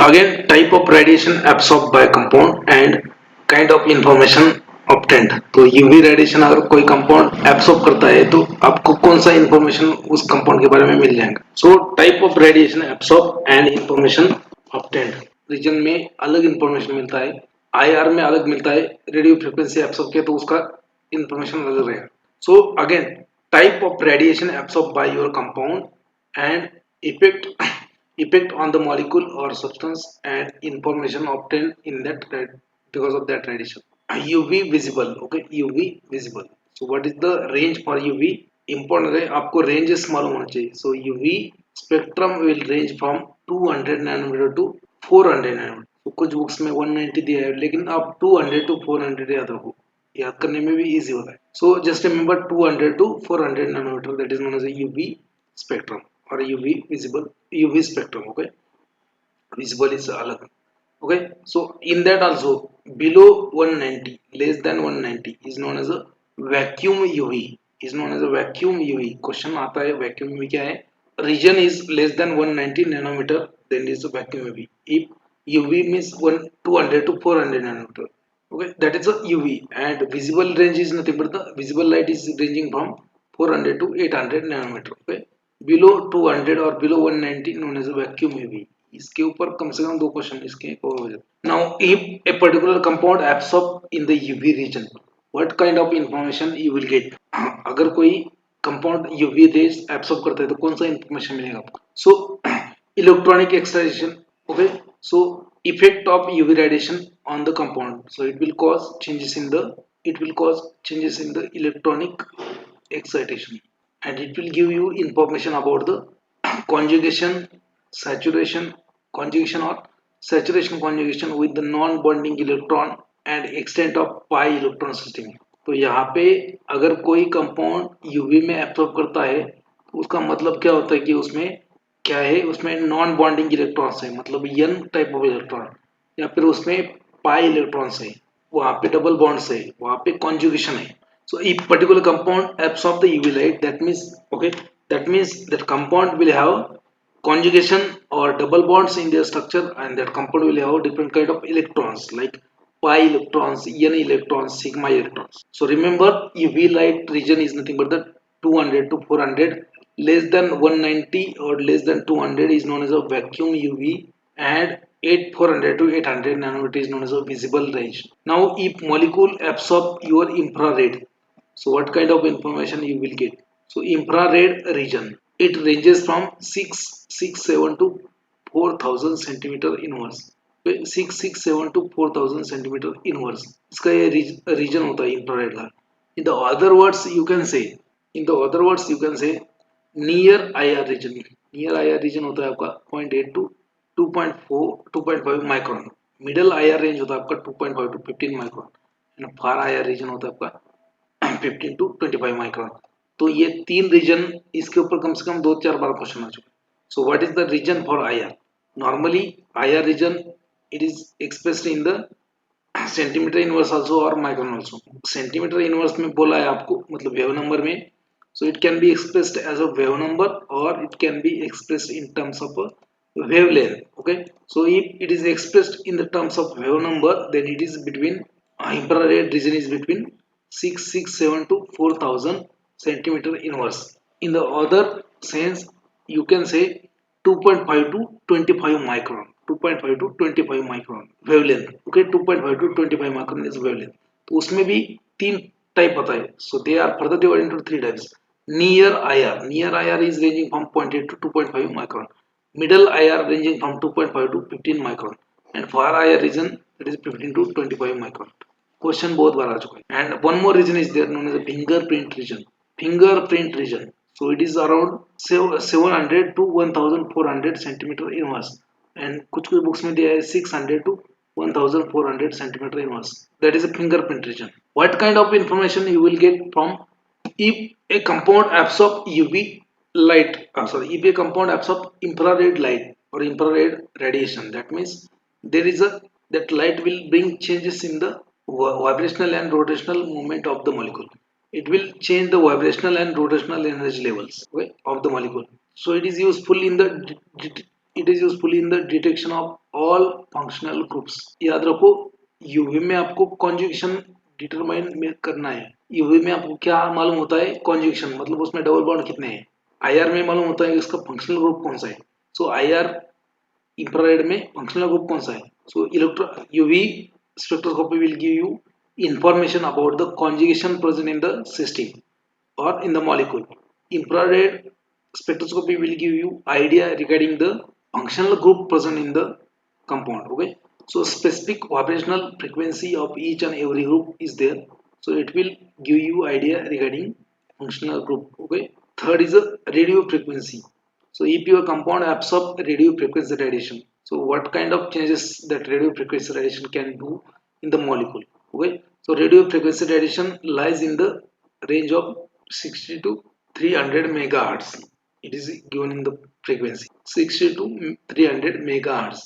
Again, type of radiation absorbed by compound and kind of information obtained. तो UV radiation अगर कोई compound absorb करता है तो आपको कौन सा इंफॉर्मेशन उस कंपाउंड के बारे में मिल जाएगा. So type of radiation absorb and information obtained. Region में अलग इंफॉर्मेशन मिलता है, आईआर में अलग मिलता है, रेडियो फ्रिक्वेंसी एब्सॉर्ब किया तो उसका इंफॉर्मेशन अलग रहेगा. So again type of radiation absorb by your compound and effect on the molecule or substance and information obtained in that because of that radiation. UV visible, okay, UV visible. So what is the range for UV? Important है आपको ranges मालूम होना चाहिए. So UV spectrum will range from 200 nanometer to 400 nanometer. तो कुछ books में 190 दिया है लेकिन आप 200 to 400 याद रखो, याद करने में भी इजी होता है. So just remember 200 to 400 nanometer, that is known as a UV spectrum or UV visible UV spectrum. Okay, visible is अलग. Okay, so in that also below 190 less than 190 is known as a vacuum UV, is known as a vacuum UV. Question आता है vacuum UV क्या है. Region is less than 190 nanometer, then it is a vacuum UV. If UV means 200 to 400 nanometer, okay, that is a UV. And visible range is nothing but the visible light is ranging from 400 to 800 nanometer. Okay, below 200 और below 190 known as vacuum UV. इसके ऊपर कम से कम दो question इसके cover हो जाते. Now if a particular compound absorb in the UV region, what kind of information you will get. अगर कोई कंपाउंड यूवी रेज एब्सॉर्ब करता है तो कौन सा इंफॉर्मेशन मिलेगा आपको. So electronic excitation. Okay, so effect of UV radiation on the compound. So it will cause changes in the electronic excitation, and it will give you information about the conjugation, saturation, conjugation or conjugation with the non-bonding electron and extent of pi electron system. तो यहाँ पे अगर कोई compound UV में absorb करता है तो उसका मतलब क्या होता है कि उसमें क्या है, उसमें नॉन बॉन्डिंग इलेक्ट्रॉन्स है, मतलब एन टाइप ऑफ इलेक्ट्रॉन, या फिर उसमें पाई इलेक्ट्रॉन्स है, वहाँ पे डबल बॉन्ड्स है, वहाँ पे कॉन्जुगेशन है. So if particular compound absorb the UV light, that means okay, that means that compound will have conjugation or double bonds in their structure, and that compound will have different kind of electrons like pi electrons, n electrons, sigma electrons. So remember UV light region is nothing but the 200 to 400. Less than 190 or less than 200 is known as a vacuum UV, and 400 to 800 nanometer is known as a visible range. Now if molecule absorb your infrared, so what kind of information you will get. So infrared region, it ranges from 667 to 4000 centimeter inverse. 667 to 4000 centimeter inverse इसका ये region होता है infrared का. In the other words you can say near IR region. Near IR region होता है आपका 0.8 to 2.5 micron. Middle IR range होता है आपका 2.5 to 15 micron. and far IR region होता है आपका 15 to 25 माइक्रोन. तो ये तीन रीजन, इसके ऊपर कम से कम 2-4 बार क्वेश्चन आ चुके. So what is the region for IR. Normally IR region it is expressed in the centimetre inverse also or micron also. Centimetre inverse में बोला है आपको, मतलब वेव नंबर में. So it can be expressed as a wave number or it can be expressed in terms of wavelength. Okay, so if it is expressed in the terms of wave number, then it is between infrared region is between 667 to 4000 centimeter inverse. In the other sense you can say 2.5 to 25 micron, 2.5 to 25 micron wavelength. Okay, 2.5 to 25 micron is wavelength. तो उसमें भी तीन type होता है. So they are further divided into three types. Near IR is ranging from 0.8 to 2.5 micron. Middle IR ranging from 2.5 to 15 micron, and far IR region that is 15 to 25 micron. Question बहुत बार आ चुका है. And one more region is there known as fingerprint region. So it is around 700 to 1400 centimetre inverse, and कुछ books में दिया है 600 to 1400 centimetre inverse. That is a fingerprint region. What kind of information you will get from if a compound absorb UV light, if a compound absorb infrared light or infrared radiation, that means that light will bring changes in the vibrational and rotational movement of the molecule. It will change the vibrational and rotational energy levels, okay, of the molecule. So it is useful in the it is useful in the detection of all functional groups. याद रखो UV में आपको conjugation determine में करना है। UV में आपको क्या मालूम होता है, कॉन्जुगेशन मतलब उसमें डबल बॉन्ड कितने हैं। आईआर में मालूम होता है कि उसका फंक्शनल ग्रुप कौन सा है। सो आईआर इंफ्रारेड में फंक्शनल ग्रुप कौन सा है। So electro UV spectroscopy will give you information about the conjugation present in the system or in the molecule. Infrared spectroscopy will give you idea regarding the functional group present in the compound. Okay, so specific vibrational frequency of each and every group is there, so it will give you idea regarding functional group. Okay, third is a radio frequency. So if your compound absorb radio frequency radiation, so what kind of changes that radio frequency radiation can do in the molecule. Okay, so radio frequency radiation lies in the range of 60 to 300 megahertz. It is given in the frequency 60 to 300 megahertz.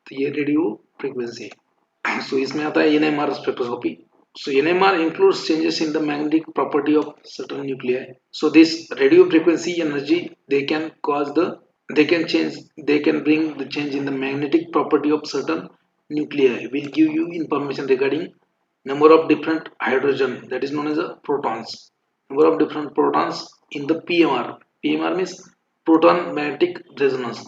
तो ये radio frequency है। सो इसमें आता है NMR spectroscopy. So NMR includes changes in the magnetic property of certain nuclei. So this radio frequency energy they can bring the change in the magnetic property of certain nuclei. Will give you information regarding number of different hydrogen, that is known as a protons. Number of different protons in the PMR. PMR means proton magnetic resonance.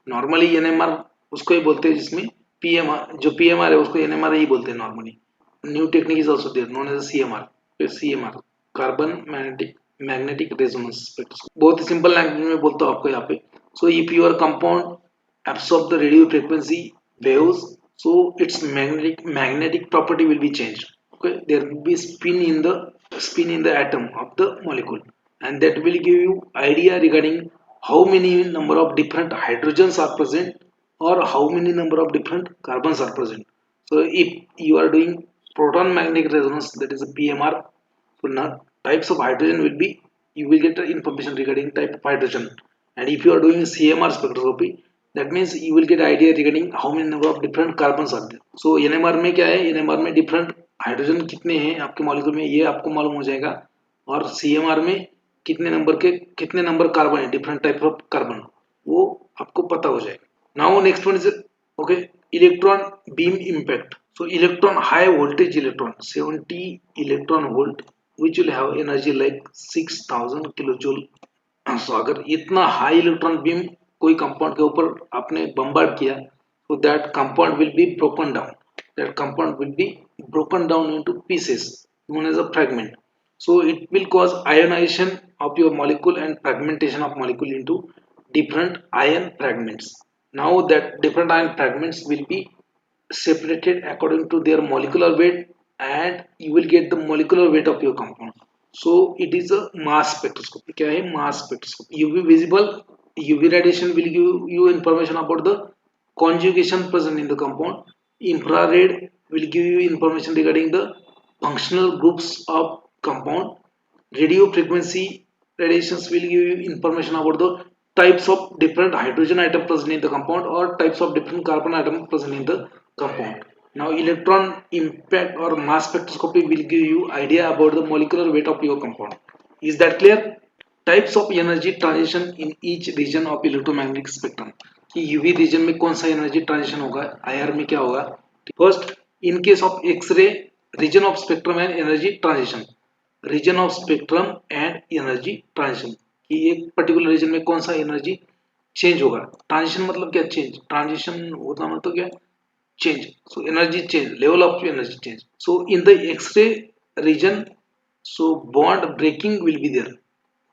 Normally NMR उसको ही बोलते हैं जिसमें PMR जो PMR है उसको NMR ही बोलते हैं normally. New technique is also there known as CMR। फिर CMR carbon magnetic resonance spectroscopy. बहुत ही सिंपल लैंग्वेज में बोलता हूँ आपको यहाँ पे। So if your compound absorb the radio frequency waves, so its magnetic property will be changed. Okay, there will be spin in the atom of the molecule, and that will give you idea regarding how many number of different hydrogens are present or how many number of different carbons are present. So if you are doing proton magnetic resonance, that is a PMR, so now types of hydrogen will be, you will get the information regarding type of hydrogen. And if you are doing CMR spectroscopy, that means you will get idea regarding how many number of different carbons are there. So NMR में क्या है, NMR में different hydrogen कितने हैं आपके molecule में ये आपको मालूम हो जाएगा, और CMR में कितने नंबर कार्बन है, डिफरेंट टाइप ऑफ कार्बन, वो आपको पता हो जाएगा। Now next one is okay electron beam impact. So electron, high voltage electron 70 electron volt which will have energy like 6000 kilojoule. So अगर इतना high electron beam कोई compound के ऊपर आपने बम्बार्ड किया, so that compound will be broken down. That compound will be broken down into pieces known as a fragment. So it will cause ionization of your molecule and fragmentation of molecule into different ion fragments. Now that different ion fragments will be separated according to their molecular weight, and you will get the molecular weight of your compound. So it is a mass spectroscopy. क्या है, mass spectroscopy. UV visible UV radiation will give you information about the conjugation present in the compound. Infrared will give you information regarding the functional groups of compound. Radio frequency radiations will give you information about the types of different hydrogen atom present in the compound or types of different carbon atom present in the compound. Now electron impact or mass spectroscopy will give you idea about the molecular weight of your compound. Is that clear? Types of energy transition in each region of electromagnetic spectrum. कि UV region में कौन सा energy transition होगा, IR में क्या होगा. First, in case of X-ray, region of spectrum and energy transition. Region of spectrum and energy transition. कि एक particular region में कौन सा energy change होगा. Transition मतलब क्या change? Transition होता मतलब क्या? Change. So energy change, level of energy change. So in the X-ray region, so bond breaking will be there.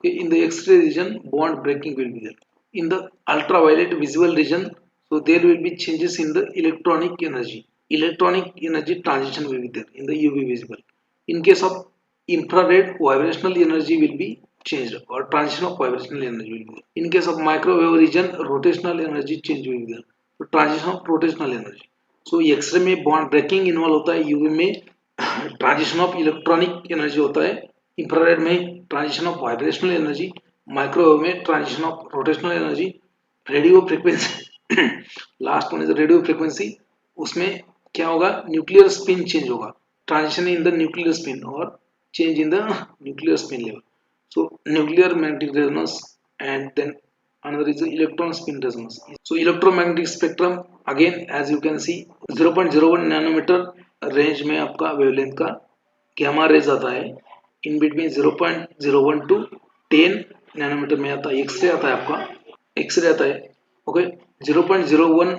In the X-ray region, bond breaking will be there. In the ultraviolet visible region, so there will be changes in the electronic energy. Electronic energy transition will be there in the UV visible. In case of infrared, vibrational energy will be changed or transition of vibrational energy will be there. In case of microwave region, rotational energy change will be there. So transition of rotational energy. So X-ray में bond breaking involve होता है, UV में transition of electronic energy होता है, infrared में transition of vibrational energy, microwave में transition of rotational energy, radio frequency last one is radio frequency, उसमें क्या होगा, न्यूक्लियर स्पिन चेंज होगा, transition in the nuclear spin or change in the nuclear spin level. So nuclear magnetic resonance and then another is the electron spin resonance. So electromagnetic spectrum again as you can see 0.01 nanometer range में आपका wavelength का gamma rays आता है. In between 0.01 to 10 nanometre में आता है x ray आता है आपका. एक्सरे आता है ओके. 0.01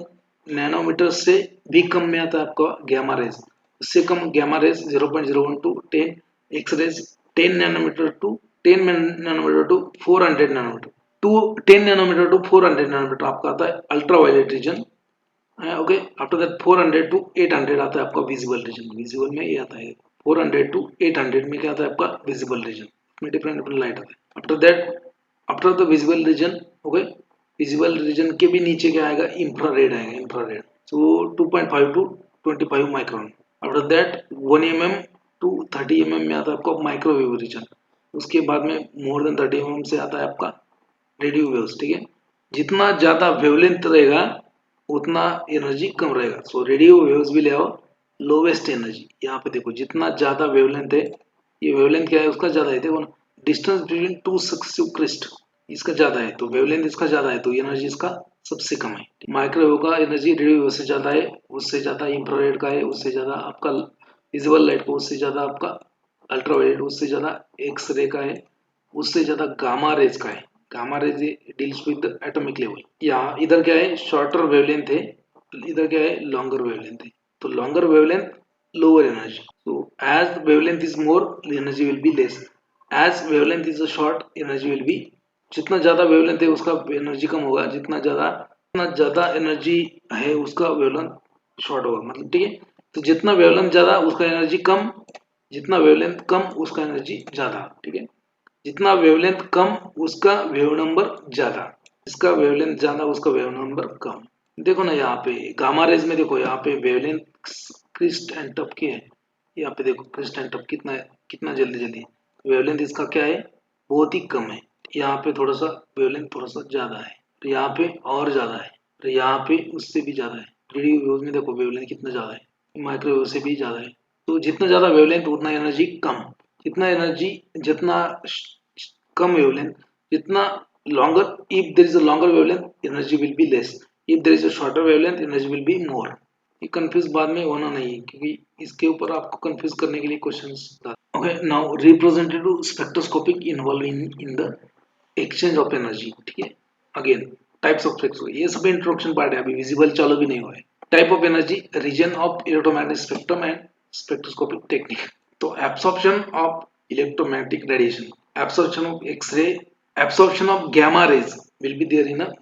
नैनोमीटर से भी कम में आता है आपका गैमा रेज. उससे कम gamma rays 0.01 to 10 X rays 10 nanometre to 10 nanometre to 400 nanometre to 10 nanometre to 400 nanometre आपका आता है ultra violet region. Okay after that 400 to 800 आता है आपका विजिबल रीजन. विजिबल में ये आता है 400 टू 800 में क्या आता है आपका विजिबल रीजन में डिफरेंट डिफरेंट लाइट आता है. After that after the visible region okay visible region के भी नीचे क्या आएगा इंफ्रारेड आएगा. Infrared so 2.5 to 25 micron. After that 1 mm to 30 mm में आता है आपका माइक्रोवेव रीजन. उसके बाद में मोर देन 30 mm से आता है आपका रेडियो वेव्स. ठीक है जितना ज्यादा वेवलेंथ रहेगा उतना एनर्जी कम रहेगा. So radio waves will have lowest energy. यहाँ पे देखो जितना ज्यादा वेवलेंथ है ये वेवलेंथ क्या है उसका ज्यादा है. देखो ना distance between two successive crest इसका ज्यादा है तो वेवलेंथ इसका ज्यादा है तो एनर्जी इसका सबसे कम है. माइक्रोवेव का एनर्जी रेडियो वेव से ज्यादा है उससे ज्यादा इंफ्रारेड का है उससे ज्यादा आपका विजिबल लाइट का उससे ज्यादा आपका अल्ट्रावायलेट उससे ज्यादा एक्स रे का है उससे ज्यादा गामा रेज का है. Gamma rays deals with atomic level. यहाँ इधर क्या है शॉर्टर वेवलेंथ है इधर क्या है लॉन्गर वेवलेंथ है. तो longer wavelength lower energy. So as wavelength is more, the energy will be less. As wavelength is a short, energy will be जितना ज्यादा वेवलेंथ है उसका एनर्जी कम होगा. जितना ज्यादा एनर्जी है उसका वेवलेंथ शॉर्ट होगा. मतलब ठीक है तो जितना वेवलेंथ ज्यादा उसका एनर्जी कम जितना वेवलेंथ कम उसका एनर्जी ज्यादा. ठीक है जितना वेवलेंथ कम उसका वेव नंबर ज्यादा. जिसका वेवलेंथ ज्यादा उसका वेव नंबर कम. देखो ना यहाँ पे गामा रेज में देखो यहाँ पे वेवलेंथ क्रिस्ट एंड टफ की है. यहाँ पे देखो क्रिस्ट एंड टफ कितना कितना जल्दी जल्दी वेवलेंथ इसका क्या है बहुत ही कम है. यहाँ पे थोड़ा सा वेवलेंथ थोड़ा सा ज्यादा है तो यहाँ पे और ज्यादा है तो यहाँ पे उससे भी ज्यादा है. रेडियो वेव में देखो वेवलेंथ कितना ज्यादा है माइक्रोवेव से भी ज्यादा है. तो जितना ज्यादा वेवलेंथ उतना एनर्जी कम. जितना कम वेवलेंथ जितना longer if there is a longer wavelength energy will be less. If there is a shorter wavelength energy will be more. ये कंफ्यूज बाद में होना नहीं है क्योंकि इसके ऊपर आपको कंफ्यूज करने के लिए questions. Okay now representative spectroscopic involving in the exchange of energy. ठीक है अगेन टाइप्स ऑफ स्पेक्ट्रोस्कोपी ये सब इंट्रोडक्शन पार्ट है अभी विजिबल चालू भी नहीं हुआ है. Type of energy region of electromagnetic spectrum and spectroscopic technique. तो absorption of electromagnetic radiation absorption of X-ray, absorption of gamma rays will be there in a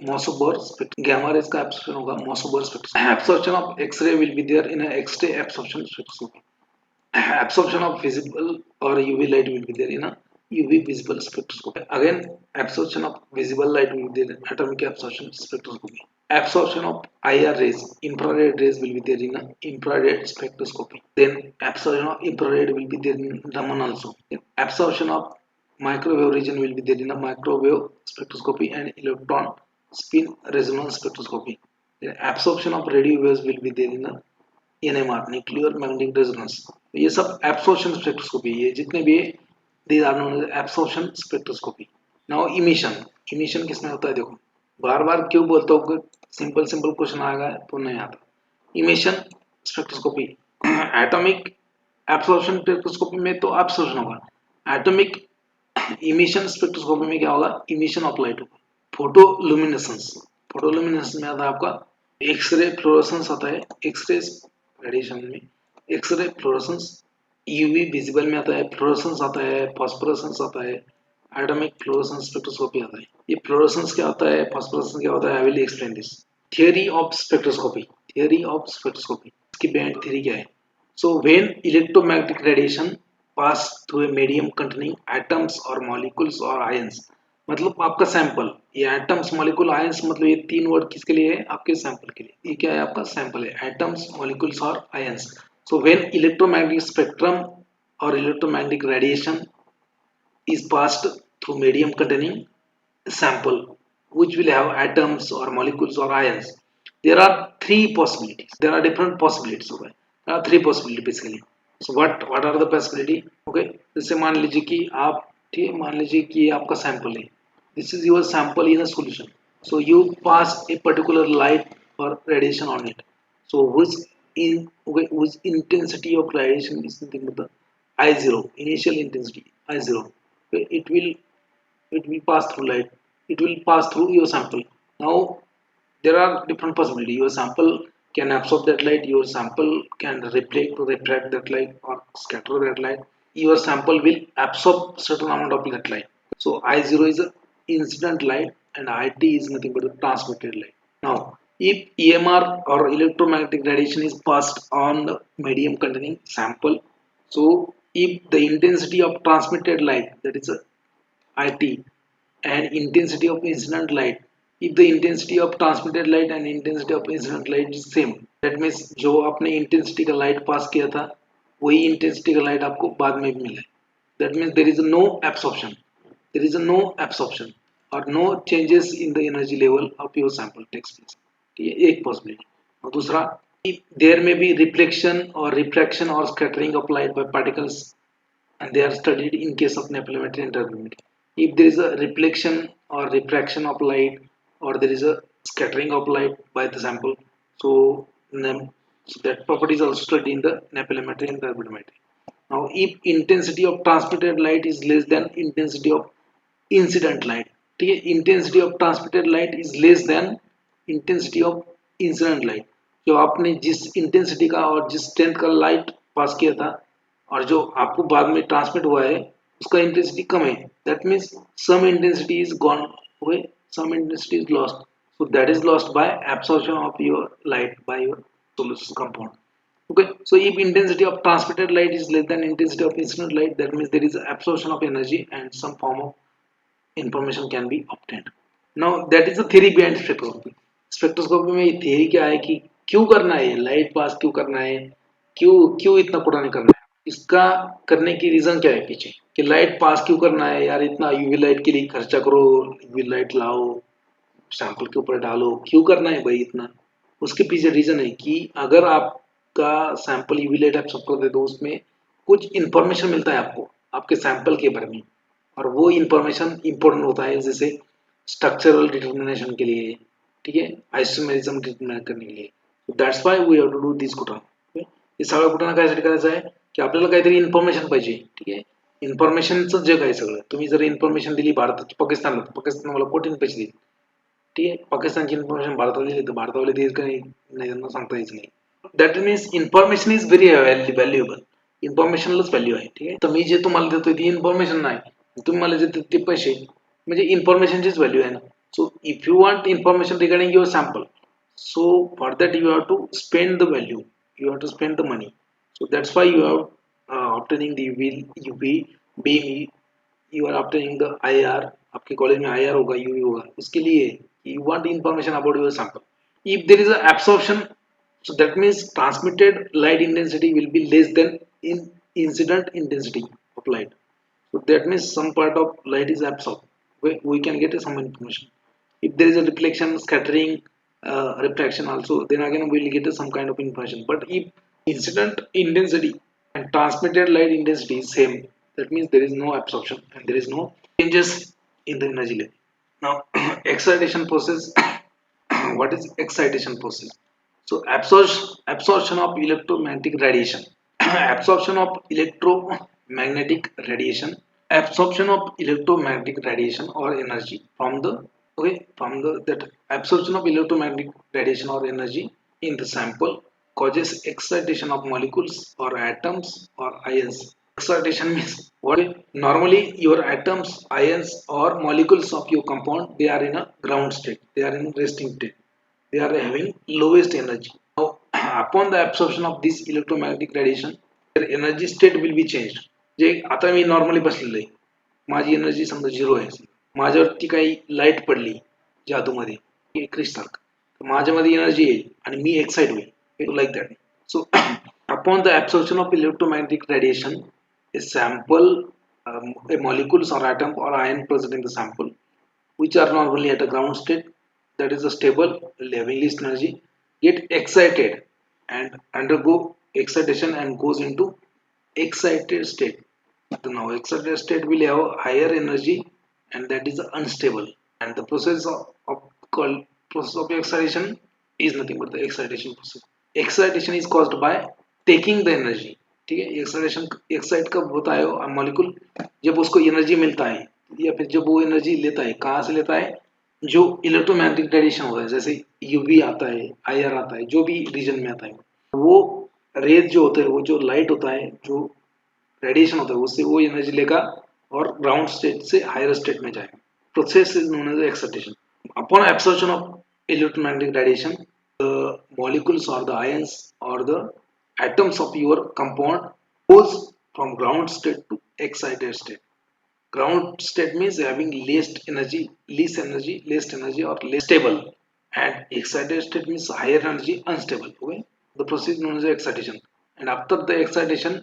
Mossberg spectrum. Gamma rays का absorption होगा Mossberg spectrum. Absorption of X-ray will be there in a X-ray absorption spectroscopy. Absorption of visible or UV light will be there in a UV visible spectroscopy. Again, absorption of visible light will be there in atomic absorption spectroscopy. Absorption of IR rays, infrared rays will be there in a infrared spectroscopy. Then absorption of infrared will be there in Raman also. Then absorption of microwave region will be there in a microwave spectroscopy and electron spin resonance spectroscopy. Then absorption of radio waves will be there in a NMR nuclear magnetic resonance. ये सब absorption spectroscopy ये जितने भी these are known as absorption spectroscopy. Now emission किसमें होता है देखो बार बार क्यों बोलता हूँ सिंपल क्वेश्चन आएगा तो नहीं आता. Emission spectroscopy atomic absorption spectroscopy में तो एब्सॉर्प्शन होगा. एटॉमिक इमिशन स्पेक्ट्रोस्कोपी में क्या होगा इमिशन ऑफ लाइट होगा. फोटोलुमिनेसेंस में आता है आपका एक्सरे फ्लोरोसेंस आता है. एक्सरे रेडिएशन में एक्सरे फ्लोरोसेंस. यूवी विजिबल में आता है फ्लोरोसेंस आता है फॉस्फोरेसेंस आता है. एटॉमिक फ्लोरोसेंस स्पेक्ट्रोस्कोपी आता है. ये फ्लोरोसेंस क्या होता है फॉस्फोरेसेंस क्या होता है I will explain this. Theory of spectroscopy इसकी बैंड थ्योरी क्या है. सो when electromagnetic radiation pass through a medium containing atoms और मॉलिक्यूल्स और आयंस. मतलब आपका सैंपल ये एटम्स मॉलिक्यूल आयंस मतलब ये तीन वर्ड किसके लिए है आपके सैंपल के लिए. ये क्या है आपका सैंपल है atoms molecules or ions. So when electromagnetic spectrum or electromagnetic radiation is passed through medium containing sample which will have atoms or molecules or ions. There are three possibilities. There are different possibilities. Okay? There are three possibilities basically. So what are the possibility? Okay. जैसे मान लीजिए कि आप ठीक है मान लीजिए कि आपका सैंपल है This is your sample in a solution. So you pass a particular light or radiation on it. So whose intensity of radiation is nothing but the I0, initial intensity I0. Okay, it will pass through light. It will pass through your sample. Now there are different possibilities. Your sample can absorb that light, your sample can refract that light or scatter that light. Your sample will absorb certain amount of that light. So I0 is a incident light and IT is nothing but a transmitted light. Now if EMR or electromagnetic radiation is passed on the medium containing sample, so if the intensity of transmitted light, that is a IT, and intensity of incident light, if the intensity of transmitted light and intensity of incident light is same, that means जो आपने intensity का light pass किया था वही intensity का light आपको बाद में भी मिले. That means there is no absorption, there is no absorption or no changes in the energy level of your sample takes place. ये एक possibility. और दूसरा, if there may be reflection or refraction or scattering of light by particles, and they are studied in case of nephelometry and turbidimetry. If there is a reflection or refraction of light or there is a scattering of light by the sample, so, so that property is also studied in the nephelometry and turbidimetry. Now, if intensity of transmitted light is less than intensity of incident light, ठीक है, intensity of transmitted light is less than intensity of incident light. जो आपने जिस intensity का और जिस strength का light पास किया था और जो आपको बाद में ट्रांसमिट हुआ है उसका इंटेंसिटी कम है, that means some intensity is gone away, some intensity is lost, so that is lost by absorption of your light by your solution compound. Okay, so if intensity of transmitted light is less than intensity of incident light, that means there is absorption of energy and some form of information can be obtained. Now that is the theory behind spectroscopy. Spectroscopy में ये theory क्या है कि क्यों करना है, light pass क्यों करना है, क्यों क्यों इतना पुराना करना है, इसका करने की रीजन क्या है पीछे, कि लाइट पास क्यों करना है यार, इतना यूवी लाइट के लिए खर्चा करो, यूवी लाइट लाओ सैंपल के ऊपर डालो, क्यों करना है भाई इतना. उसके पीछे रीजन है कि अगर आपका सैंपल यूवी लाइट आप सब कर दे तो उसमें कुछ इंफॉर्मेशन मिलता है आपको आपके सैंपल के बारे में, और वो इंफॉर्मेशन इंपॉर्टेंट होता है, जैसे स्ट्रक्चरल डिटर्मिनेशन के लिए, ठीक है, आइसोमेरिज्म डिटर्मिन करने के लिए. That's why we have to do this कुटाणा. हे सगळं कुटाणा कायसाठी करायचं आहे की आपल्याला काहीतरी इन्फॉर्मेशन पाहिजे, ठीक आहे, इन्फॉर्मेशनचं जग आहे सगळं. तुम्ही जर इन्फॉर्मेशन दिली भारताची पाकिस्तानला, पाकिस्तान मला कोटीन पैसे देईल, ठीक आहे, पाकिस्तानची इन्फॉर्मेशन भारताला दिली तर भारतावाले देईल का नाही त्यांना सांगता यायचं नाही. That means information is very valuable, इन्फॉर्मेशनलाच व्हॅल्यू आहे, ठीक आहे. तर मी जे तुम्हाला देतोय ती इन्फॉर्मेशन नाही, तुम्ही मला जे ते पैसे म्हणजे इन्फॉर्मेशनचीच व्हॅल्यू आहे ना. So if you want information regarding your sample, so for that you have to spend the value, you have to spend the money. So that's why you are obtaining the UV beam, you are obtaining the IR. आपके college में IR होगा, UV होगा, उसके लिए you want information about your sample. If there is a absorption, so that means transmitted light intensity will be less than in incident intensity of light. So that means some part of light is absorbed. We can get some information. If there is a reflection, scattering, refraction also, then again we will get some kind of information. But if incident intensity and transmitted light intensity is same, that means there is no absorption and there is no changes in the energy level. Now excitation process. What is excitation process? So absorption of electromagnetic radiation. Absorption of electromagnetic radiation. Absorption of electromagnetic radiation or energy from the, okay, from the, that absorption of electromagnetic radiation or energy in the sample causes excitation of molecules or atoms or ions. Excitation means what? Normally your atoms, ions or molecules of your compound, they are in a ground state, they are in resting state, they are having lowest energy. Now upon the absorption of this electromagnetic radiation, their energy state will be changed. जे आता मी normally बसलेलो आहे, माझी energy समजा 0 आहे, माझ्यावरती काही light पडली जादूमध्ये crystal, तर माझ्यामध्ये एनर्जी येईल आणि मी एक्साइट होईल, like that. So upon the absorption of electromagnetic radiation, a sample, a molecules or atom or ion present in the sample which are normally at a ground state, that is a stable having least energy, get excited and undergo excitation and goes into excited state. So now excited state will have higher energy and that is unstable. And the process of called process of excitation is nothing but the excitation process. Excitation is caused by taking the energy. ठीक है, excitation excite कब होता है molecule, जब उसको energy मिलता है या फिर जब वो एनर्जी लेता है, कहाँ से लेता है, जो इलेक्ट्रोमैग्नेटिक रेडिएशन होता है, जैसे यूवी आता है, आईआर आता है, जो भी रीजन में आता है, वो रेज जो होते हैं, वो जो लाइट होता है, जो रेडिएशन होता है, उससे वो एनर्जी लेगा और ग्राउंड स्टेट से हायर स्टेट में जाएगा. Process is known as excitation. Upon absorption of electromagnetic radiation, the molecules or the ions or the atoms of your compound goes from ground state to excited state. Ground state means having least energy or less stable, and excited state means higher energy, unstable. Okay, the process known as excitation. And after the excitation,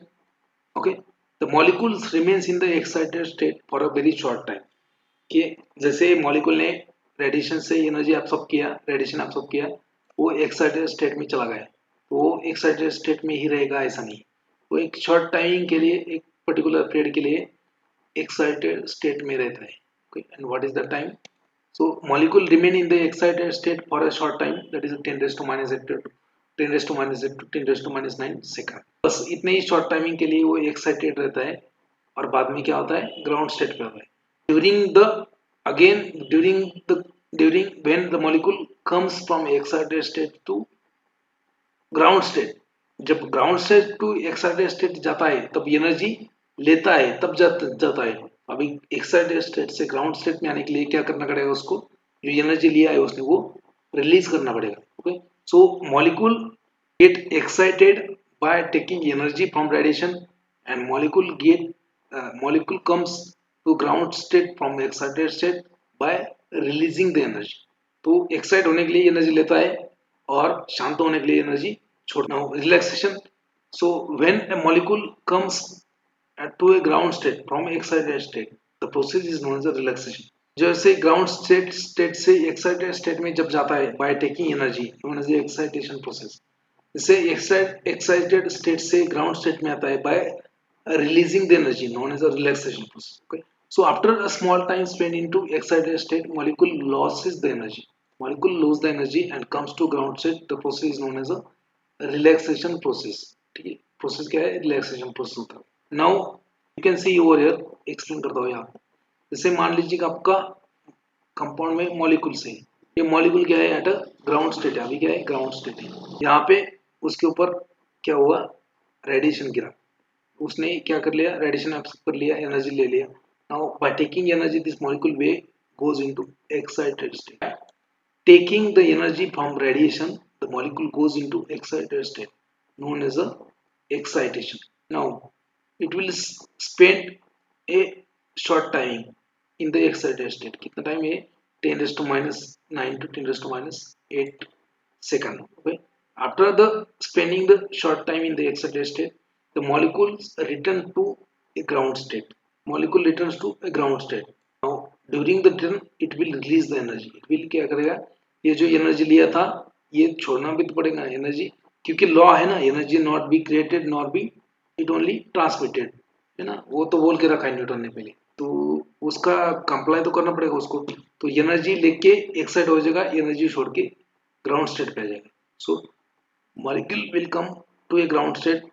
okay, the molecules remains in the excited state for a very short time. कि जैसे molecule ने radiation से energy absorb किया, radiation absorb किया, वो excited state में चला गया, तो वो एक्साइटेड स्टेट में ही रहेगा ऐसा नहीं, वो एक शॉर्ट टाइमिंग के लिए, एक पर्टिकुलर पीरियड के लिए excited state में रहता है. Okay, and what is the time? So molecule remain in the excited state for a short time, that is 10 raised to minus 8 to 10 raised to minus 8 to 10 raised to minus 9 second. बस इतने ही short timing के लिए वो excited रहता है और बाद में क्या होता है, ग्राउंड स्टेट पे होता है. during the again during when the molecule comes from excited state to ground state, जब ground state to excited state जाता है तब एनर्जी लेता है, तब जाता है. अभी एक्साइटेड स्टेट से ग्राउंड स्टेट में आने के लिए क्या करना पड़ेगा, उसको जो एनर्जी लिया है उसने वो रिलीज करना पड़ेगा. Okay, so molecule get excited by taking energy from radiation and molecule comes to ground state from excited state by releasing the energy. तो एक्साइट होने के लिए एनर्जी लेता है और शांत होने के लिए एनर्जी छोड़ना. Relaxation. So when a molecule comes to a ground state from excited state, the process is known as a relaxation. जैसे ग्राउंड स्टेट से एक्साइटेड स्टेट में जब जाता है by taking energy, known as excitation process. जैसे excited state से ground state में आता है by releasing the energy, known as a relaxation process. Okay, so after a small time spent into excited state, molecule loses the energy. Molecule lose the energy and comes to ground state. The process is known as a relaxation process. ठीक है, process क्या है, relaxation process होता है. Now you can see over here, explain करता हूँ यहाँ. जैसे मान लीजिए कि आपका कंपाउंड में मॉलिक्यूल्स है, ये मॉलिक्यूल क्या है, एट अ ग्राउंड स्टेट है, अभी क्या है, ग्राउंड स्टेट है. यहाँ पे उसके ऊपर क्या हुआ, रेडिएशन गिरा, उसने क्या कर लिया, रेडिएशन एब्सॉर्ब कर लिया, एनर्जी ले लिया. Now bye taking energy this molecule way goes into excited state. Taking the energy from radiation, the molecule goes into excited state, known as a excitation. Now it will spend a short time in the excited state. कितना time है, 10 raised to minus 9 to 10 raised to minus 8 second. Okay, after the spending the short time in the excited state, the molecules return to a ground state. Molecule returns to a ground state. Now during the return it will release the energy. It will क्या करेगा, ये जो energy लिया था ये छोड़ना भी तो पड़ेगा एनर्जी, क्योंकि लॉ है ना, energy not be created not be it only transmitted, है ना, वो तो बोल के रखा है न्यूटन ने पहले, तो उसका कंप्लाई तो करना पड़ेगा उसको. तो एनर्जी लेके एक्साइट हो जाएगा, एनर्जी छोड़ के ग्राउंड स्टेट पे आ जाएगा. So molecule will come to a ground state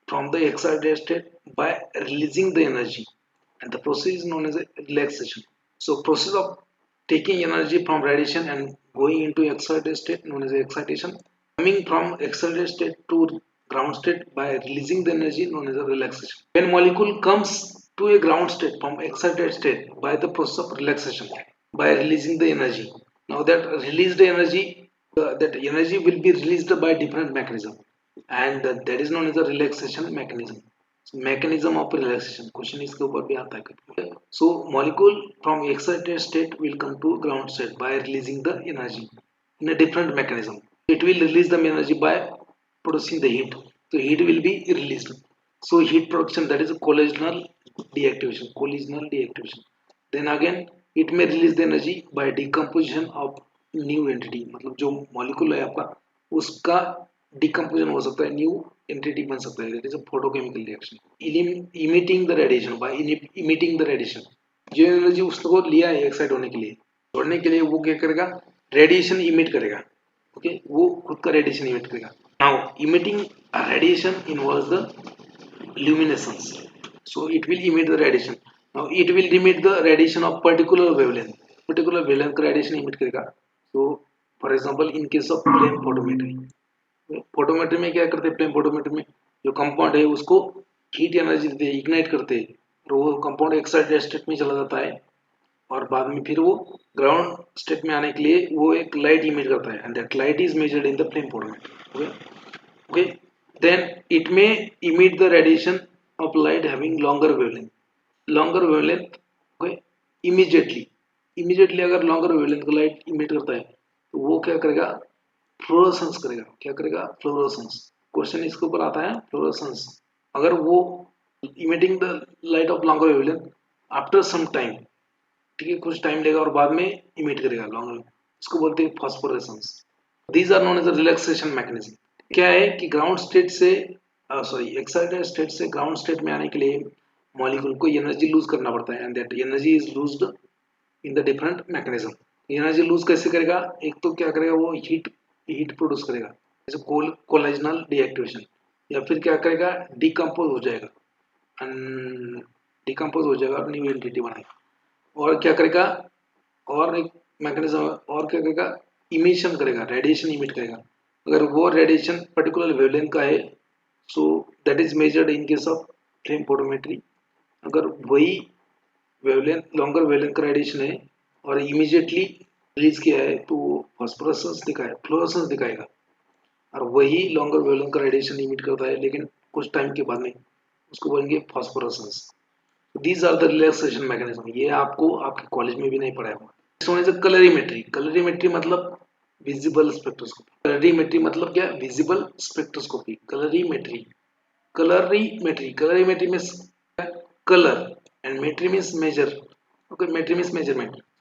from the excited state by releasing the energy, and the process is known as a relaxation. So process of taking energy from radiation and going into excited state known as excitation, coming from excited state to ground state by releasing the energy known as a relaxation. When molecule comes to a ground state from excited state by the process of relaxation, by releasing the energy, now that released energy, that energy will be released by different mechanism, and that is known as the relaxation mechanism. So, mechanism of relaxation question इसके ऊपर भी आता है कभी. So molecule from excited state will come to ground state by releasing the energy in a different mechanism. It will release the energy by producing the heat. So heat will be released. So heat production, that is a collisional deactivation. Collisional deactivation. Then again it may release the energy by decomposition of new entity. मतलब जो molecule है आपका उसका decomposition हो सकता है, new entity बन सकता है, that is a photochemical reaction. Emitting the radiation, by emitting the radiation, जो एनर्जी उसको लिया है एक्साइट होने के लिए, छोड़ने के लिए वो क्या करेगा, रेडिएशन इमिट करेगा। ओके, वो खुद का रेडिएशन इमिट करेगा। Now emitting radiation involves the luminescence, so it will emit the radiation. Now it will emit the radiation of particular wavelength, particular wavelength का radiation emit करेगा। so for example in case of flame photometry, photometry में क्या करते हैं, flame photometry में जो compound है उसको हीट एनर्जी देते हैं, इग्नाइट करते हैं, और वो कंपाउंड एक्साइटेड स्टेट में चला जाता है, और बाद में फिर वो ग्राउंड स्टेट में आने के लिए वो एक लाइट इमिट करता है, and that light is measured in the flame photometry. Okay, then it may emit the radiation of light having longer wavelength। okay, immediately अगर longer wavelength का light emit करता है तो वो क्या करेगा, फ्लोरोसेंस करेगा। क्या करेगा, फ्लोरोसेंस। क्वेश्चन इसके ऊपर आता है, फ्लोरोसेंस। अगर वो emitting the light of longer wavelength after some time, ठीक है, कुछ टाइम लेगा और बाद में इमिट करेगा लॉन्गर, इसको बोलते हैं phosphorescence. These are known as the relaxation mechanism. क्या है कि ग्राउंड स्टेट से एक्साइटेड स्टेट से ग्राउंड स्टेट में आने के लिए मॉलिक्यूल को एनर्जी लूज करना पड़ता है, and that energy is लूज्ड in the different mechanism. Energy lose कैसे करेगा, एक तो क्या करेगा, वो हीट प्रोड्यूस करेगा, जैसे कोलेजनल डीएक्टिवेशन, या फिर क्या करेगा, डिकम्पोज हो जाएगा, डिकम्पोज हो जाएगा और न्यू एंटिटी बनाएगा। और क्या करेगा, और एक मैकेनिज्म और क्या करेगा, इमिशन करेगा, रेडिएशन इमिट करेगा। अगर वो रेडिएशन पर्टिकुलर वेवलेंथ का है, so that is measured in case of flame photometry. अगर वही वेवलेंथ लॉन्गर वेवलेंथ का रेडिएशन है और इमीडिएटली रिलीज किया है तो फॉस्फोरेसेंस फ्लोरोसेंस दिखाएगा, और वही लॉन्गर वेवलेंथ का रेडिएशन इमिट करता है लेकिन कुछ टाइम के बाद में, उसको बोलेंगे phosphorescence. These are the relaxation mechanism. ये आपको आपके कॉलेज में भी नहीं पढ़ाया होगा। कलरीमेट्री, कलरीमेट्री मतलब विजिबल स्पेक्ट्रोस्कोपी। कलरीमेट्री मतलब क्या, visible spectroscopy. Colorimetry means colour, and metry means measure. okay, metry means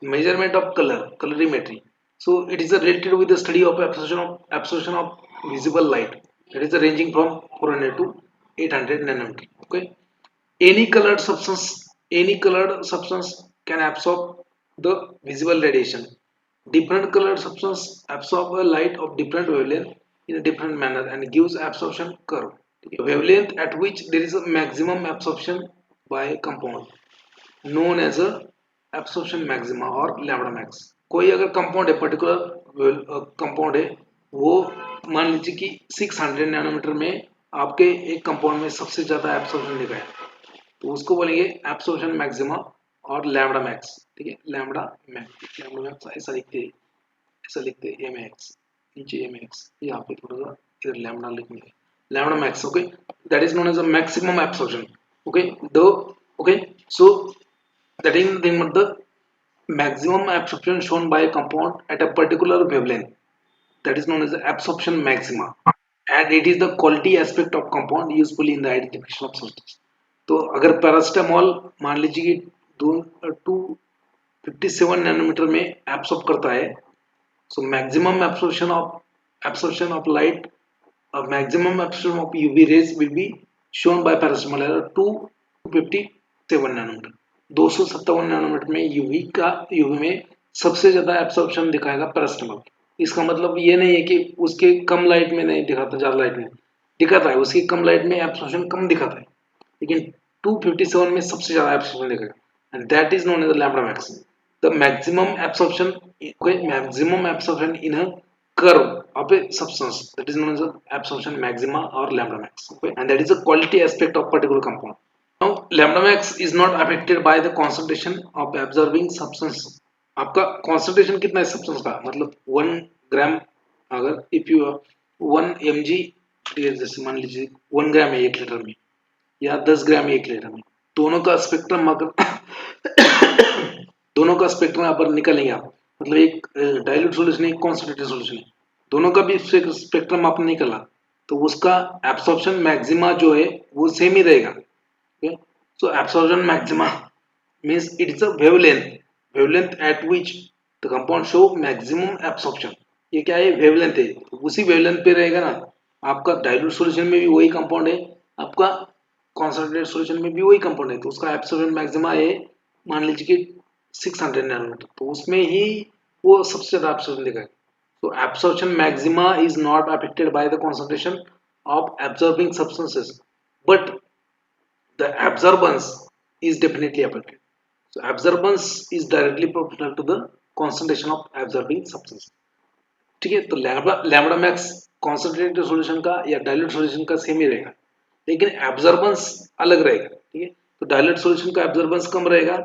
measurement of colorimetry. So it is related with the study of absorption of visible light, that is ranging from 400 to 800 nanometer. Okay, any colored substance can absorb the visible radiation. Different colored substance absorb a light of different wavelength in a different manner and gives absorption curve. Wavelength at which there is a maximum absorption by compound known as a absorption maxima or lambda max। कोई अगर compound है, particular compound है, वो मान लीजिए कि 600 nanometre में आपके एक कंपाउंड में सबसे ज्यादा एब्सॉर्प्शन दिखा है, तो उसको बोलेंगे absorption maxima or lambda max. ठीक है, लैम्बडा मैक्स ऐसा लिखते एम एक्स, नीचे एम एक्स, यहाँ पे थोड़ा सा इधर लैम्बडा लिखने है, lambda max. Okay, that is known as a maximum absorption. Okay, दो, okay, so that is the maximum absorption shown by a compound at a particular wavelength, that is known as the absorption maxima, and it is the quality aspect of compound useful in the identification of substance। तो अगर paracetamol मान लीजिए कि 257 nanometre में absorb करता है, so maximum absorption of light, maximum absorption of UV rays will be shown by paracetamol at 257 nanometre. 257 nanometre में UV में सबसे ज्यादा एब्सॉर्प्शन दिखाएगा पैरासिटामोल। इसका मतलब ये नहीं है कि उसके कम लाइट में नहीं दिखाता, ज्यादा लाइट में दिखाता है, उसकी कम लाइट में एब्सॉर्प्शन कम दिखाता है, लेकिन 257 में सबसे ज्यादा एब्सॉर्प्शन दिखाएगा, and that is known as the lambda max. The maximum absorption in a curve of a substance, that is known as absorption maxima or lambda max, okay, and that is a quality aspect of particular compound. Now lambda max is not affected by the concentration of absorbing substance। आपका concentration कितना है substance का, मतलब 1 ग्राम, अगर if you 1 mg, जैसे मान लीजिए 1 ग्राम है 1 लीटर में, या 10 ग्राम है 1 लीटर में, दोनों का स्पेक्ट्रम अगर दोनों का स्पेक्ट्रम यहाँ पर निकालेंगे आप, मतलब एक डाइल्यूट सॉल्यूशन है, एक कॉन्सेंट्रेटेड सॉल्यूशन है, दोनों का भी स्पेक्ट्रम आपने निकाला, तो उसका एब्सॉर्प्शन मैक्सिमा जो है वो सेम ही रहेगा। Okay, so absorption maxima means it is a wavelength at which the compound show maximum absorption. ये क्या है, वेवलेंथ है, तो उसी वेवलेंथ पे रहेगा ना। आपका डाइल्यूट सॉल्यूशन में भी वही कंपाउंड है, आपका कॉन्सेंट्रेटेड सॉल्यूशन में भी वही कंपाउंड है, तो उसका एब्सॉर्प्शन मैक्सिमा है मान लीजिए कि 600 नैनोमीटर, तो उसमें ही वो सबसे ज़्यादा एब्जॉर्प्शन देगा। तो absorption maxima is not affected by the concentration of absorbing substances, but the absorbance is definitely affected. So absorbance is directly proportional to the concentration of absorbing substance। ठीक है, तो लैम्बडा मैक्स कॉन्सेंट्रेटेड सॉल्यूशन का या dilute solution का same ही रहेगा, लेकिन absorbance अलग रहेगा। ठीक है, तो डाइल्यूट सॉल्यूशन का एब्जॉर्बेंस कम रहेगा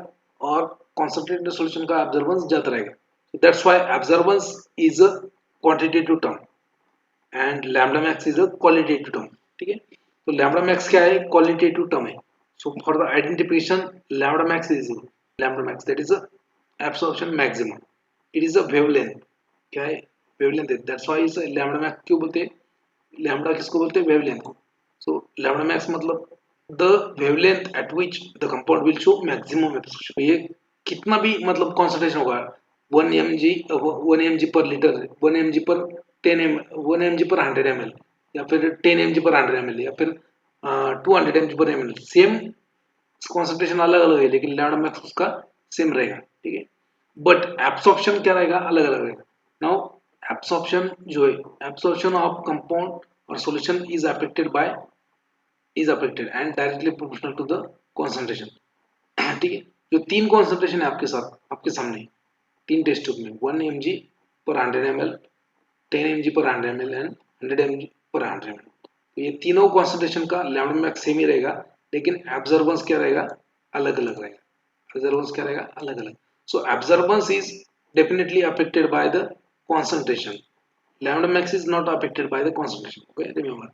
और कॉन्सेंट्रेटेड सॉल्यूशन का एब्जॉर्बेंस ज्यादा रहेगा। That's why absorbance is a quantitative term and lambda max is a qualitative term. ठीक है, तो लैम्बडा मैक्स क्या है? क्वालिटेटिव टर्म है। So for the identification lambda max is lambda max that is a absorption maximum, it is a wavelength. क्या है? Wavelength है, that's why is lambda max क्यों बोलते हैं? लैम्बडा किसको बोलते हैं? वेवलेंथ को। सो लैम्बडा मैक्स मतलब the wavelength eight which the compound will show maximum absorption. ये कितना भी मतलब कॉन्सेंट्रेशन होगा, 1 mg पर लीटर, 1 mg पर 1 mg पर 100 ml, या फिर 10 mg पर 100 ml, या फिर 200 mg पर ml, सेम कॉन्सेंट्रेशन अलग अलग है लेकिन लैम्बडा मैक्स उसका सेम रहेगा। ठीक है, बट एब्सॉर्प्शन क्या रहेगा? अलग अलग रहेगा। नाउ एब्सॉर्प्शन जो है, एब्सॉर्प्शन ऑफ कंपाउंड और solution is affected and directly proportional to the concentration. ठीक है, जो तीन कॉन्सेंट्रेशन है आपके साथ, आपके सामने तीन टेस्ट ट्यूब में, 1 mg पर 100 ml, 10 mg पर 100 ml एंड 100 mg पर 100 ml, तो ये तीनों कॉन्सेंट्रेशन का लैम्बडा मैक्स सेम ही रहेगा, लेकिन एब्जॉर्बेंस क्या रहेगा? अलग अलग रहेगा। एब्जॉर्बेंस क्या रहेगा? अलग अलग। So absorbance is definitely affected by the concentration, lambda max is not affected by the concentration। okay, remember,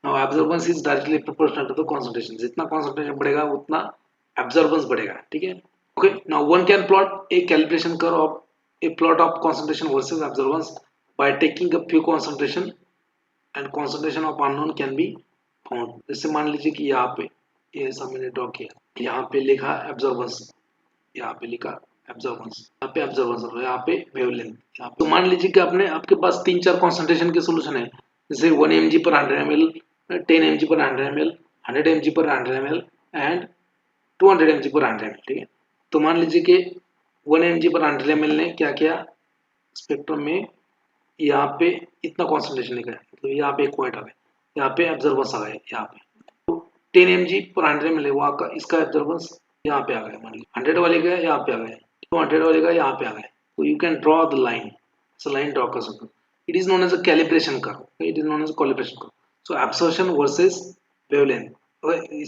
now absorbance is directly proportional to the concentration। जितना concentration बढ़ेगा उतना absorbance बढ़ेगा। ठीक है, okay, now one can plot a calibration curve of a plot of concentration versus absorbance by taking a few concentration and concentration of unknown can be found। जैसे मान लीजिए कि यहाँ पे ये ऐसा मैंने ड्रॉ किया, यहाँ पे लिखा एब्जॉर्बेंस, यहाँ पे लिखा एब्जॉर्बेंस, यहाँ पे एब्जॉर्बेंस और यहाँ पे वेवलेंथ। तो मान लीजिए कि आपने आपके पास तीन चार कॉन्सेंट्रेशन के सॉल्यूशन है, जैसे 1 mg पर 100 ml, 10 mg पर 100 ml, 100 mg पर 100 ml एंड 200 mg पर 100 ml। ठीक है, तो मान लीजिए कि 1 mg पर 100 ml ने क्या किया स्पेक्ट्रम में, यहाँ पे इतना कॉन्सेंट्रेशन लिखा है, तो यहाँ पे एक पॉइंट आ गया, यहाँ पे एब्जॉर्बेंस आ गया यहाँ पे, तो 10 mg पर 100 ml वहाँ का इसका एब्जॉर्बेंस यहाँ पे आ गया, मान लीजिए 100 वाले का यहाँ पे आ गया, 200 वाले का यहाँ पे आ गया, तो you can draw the line, so line draw कर सकते हो। It is known as a calibration curve, it is known as calibration curve. So absorption versus wavelength,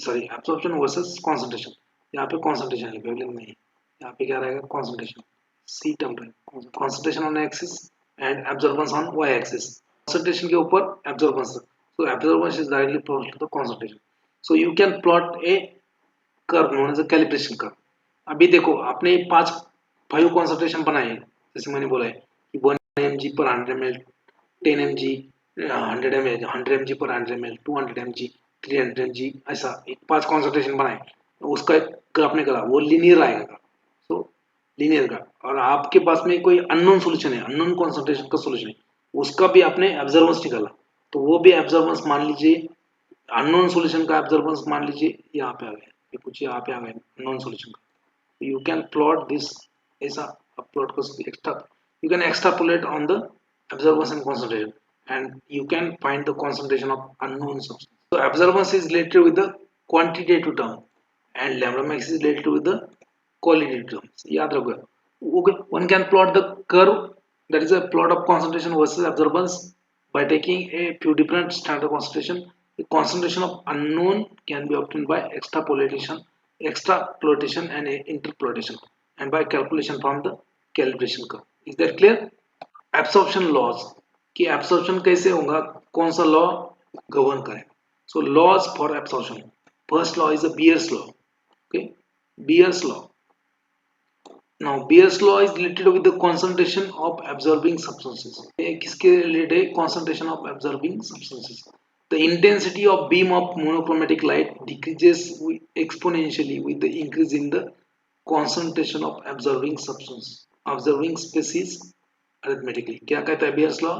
sorry absorption versus concentration, यहाँ पे कंसंट्रेशन है, वेवलेंथ नहीं है, यहाँ पे क्या रहेगा? कंसंट्रेशन, सी टर्म रहेगा, concentration on axis and absorbance on Y axis, concentration के ऊपर absorbance, so absorbance is directly proportional to the concentration. So you can plot a curve known as a calibration curve. अभी देखो आपने पांच 5 concentration बनाए, जैसे मैंने बोला है कि 1 mg पर 100 ml, 10 mg 100 ml, 100 mg पर 100 ml, 200 mg, 300 mg, ऐसा एक 5 कंसंट्रेशन बनाए, तो उसका एक ग्राफ निकला, वो लीनियर आएगा। सो लीनियर का, और आपके पास में कोई अननोन सॉल्यूशन है, अननोन कंसंट्रेशन का सॉल्यूशन है, उसका भी आपने एब्जॉर्बेंस निकाला, तो वो भी एब्जॉर्बेंस मान लीजिए, अननोन सॉल्यूशन का एब्जॉर्बेंस मान लीजिए यहाँ पे आ गया, ये कुछ यहाँ पे आ गया अननोन सॉल्यूशन का, you can plot this ऐसा upload कर सकते extra, you can extrapolate on the absorbance and concentration and you can find the concentration of unknown substance। So absorbance is related with the quantitative term and lambda max is related with the qualitative terms, याद रखो। okay, one can plot the curve, that is a plot of concentration versus absorbance by taking a few different standard concentration। The concentration of unknown can be obtained by extrapolation and interpolation and by calculation from the calibration curve। is that clear? absorption laws कि absorption कैसे होगा, कौन सा law govern करेगा। so laws for absorption, first law is a Beer's law। okay, Beer's law, now Beer's law is related with the concentration of absorbing substances। किसके related है? concentration of absorbing substances। the intensity of beam of monochromatic light decreases exponentially with the increase in the concentration of observing substance, observing species arithmetically। क्या कहता है Beer's law?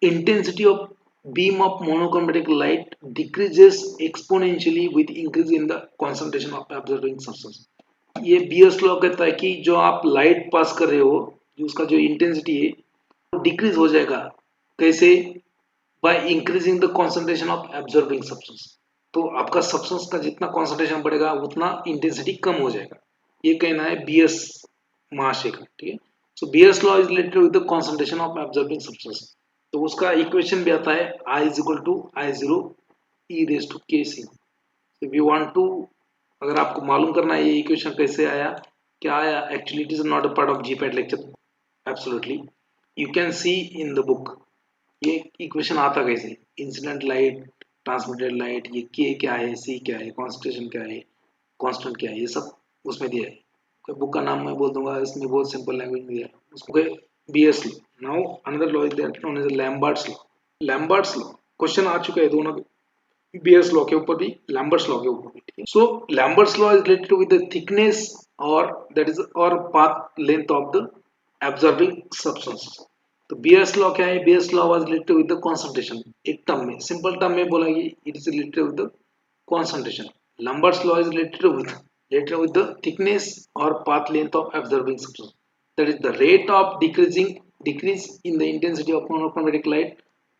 intensity of beam of monochromatic light decreases exponentially with increase in the concentration of observing substance। ये BS law कहता है कि जो आप light pass कर रहे हो, उसका जो इंटेंसिटी है वो डिक्रीज हो जाएगा। कैसे? By increasing the concentration of absorbing substance. तो आपका सब्सटेंस का जितना कॉन्सेंट्रेशन बढ़ेगा उतना इंटेंसिटी कम हो जाएगा, ये कहना है बीएस महाशय का। ठीक है, so Beer's law is related with the concentration of absorbing substance. तो उसका इक्वेशन भी आता है I is equal to I0 e raise to k c। If you want to, अगर आपको मालूम करना है ये इक्वेशन कैसे आया, क्या आया, actually it is not a part of GPAT lecture absolutely, you can see in the book ये इक्वेशन आता कैसे। इंसिडेंट लाइट, ट्रांसमिटेड लाइट, ये के क्या है, सी क्या है, कॉन्सेंट्रेशन क्या है, कांस्टेंट क्या है, ये सब उसमें दिया है। कोई बुक का नाम मैं बोल दूंगा, इसमें बहुत सिंपल लैंग्वेज में दिया है उसको। Beer's law. Now another law is that known as Lambert's law. Lambert's law question आ चुका है दोनों बीएस लॉ के ऊपर भी, लैम्बर्ट्स लॉ के ऊपर भी। ठीक है, so Lambert's law is related with the thickness or that is or path length of the absorbing substance. तो बीएस लॉ क्या है? Beer's law was related with the concentration. एक टर्म में, सिंपल टर्म में बोला कि it is related with the concentration. Lambert's law is related with the thickness or path length of absorbing substance. That is the rate of decrease in the intensity of monochromatic light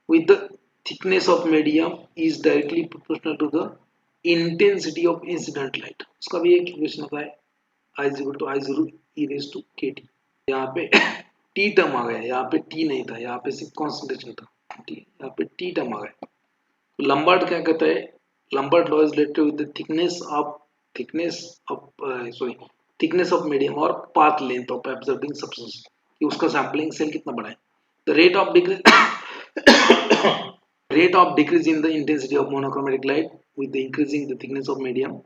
with the thickness of medium is directly proportional to the intensity of incident light. उसका भी एक equation होता है I is equal to I0 e raised to kt। यहाँ पे t term आ गया, यहाँ पे t नहीं था, यहाँ पे सिर्फ कॉन्सेंट्रेशन था, यहाँ पे t टर्म आ गया। लंबार्ड क्या कहता है? Lambert law is related with the thickness of medium और path length of absorbing substance, कि उसका सैंपलिंग सेल कितना बड़ा है। The rate of decrease in the intensity of monochromatic light with the increasing the thickness of medium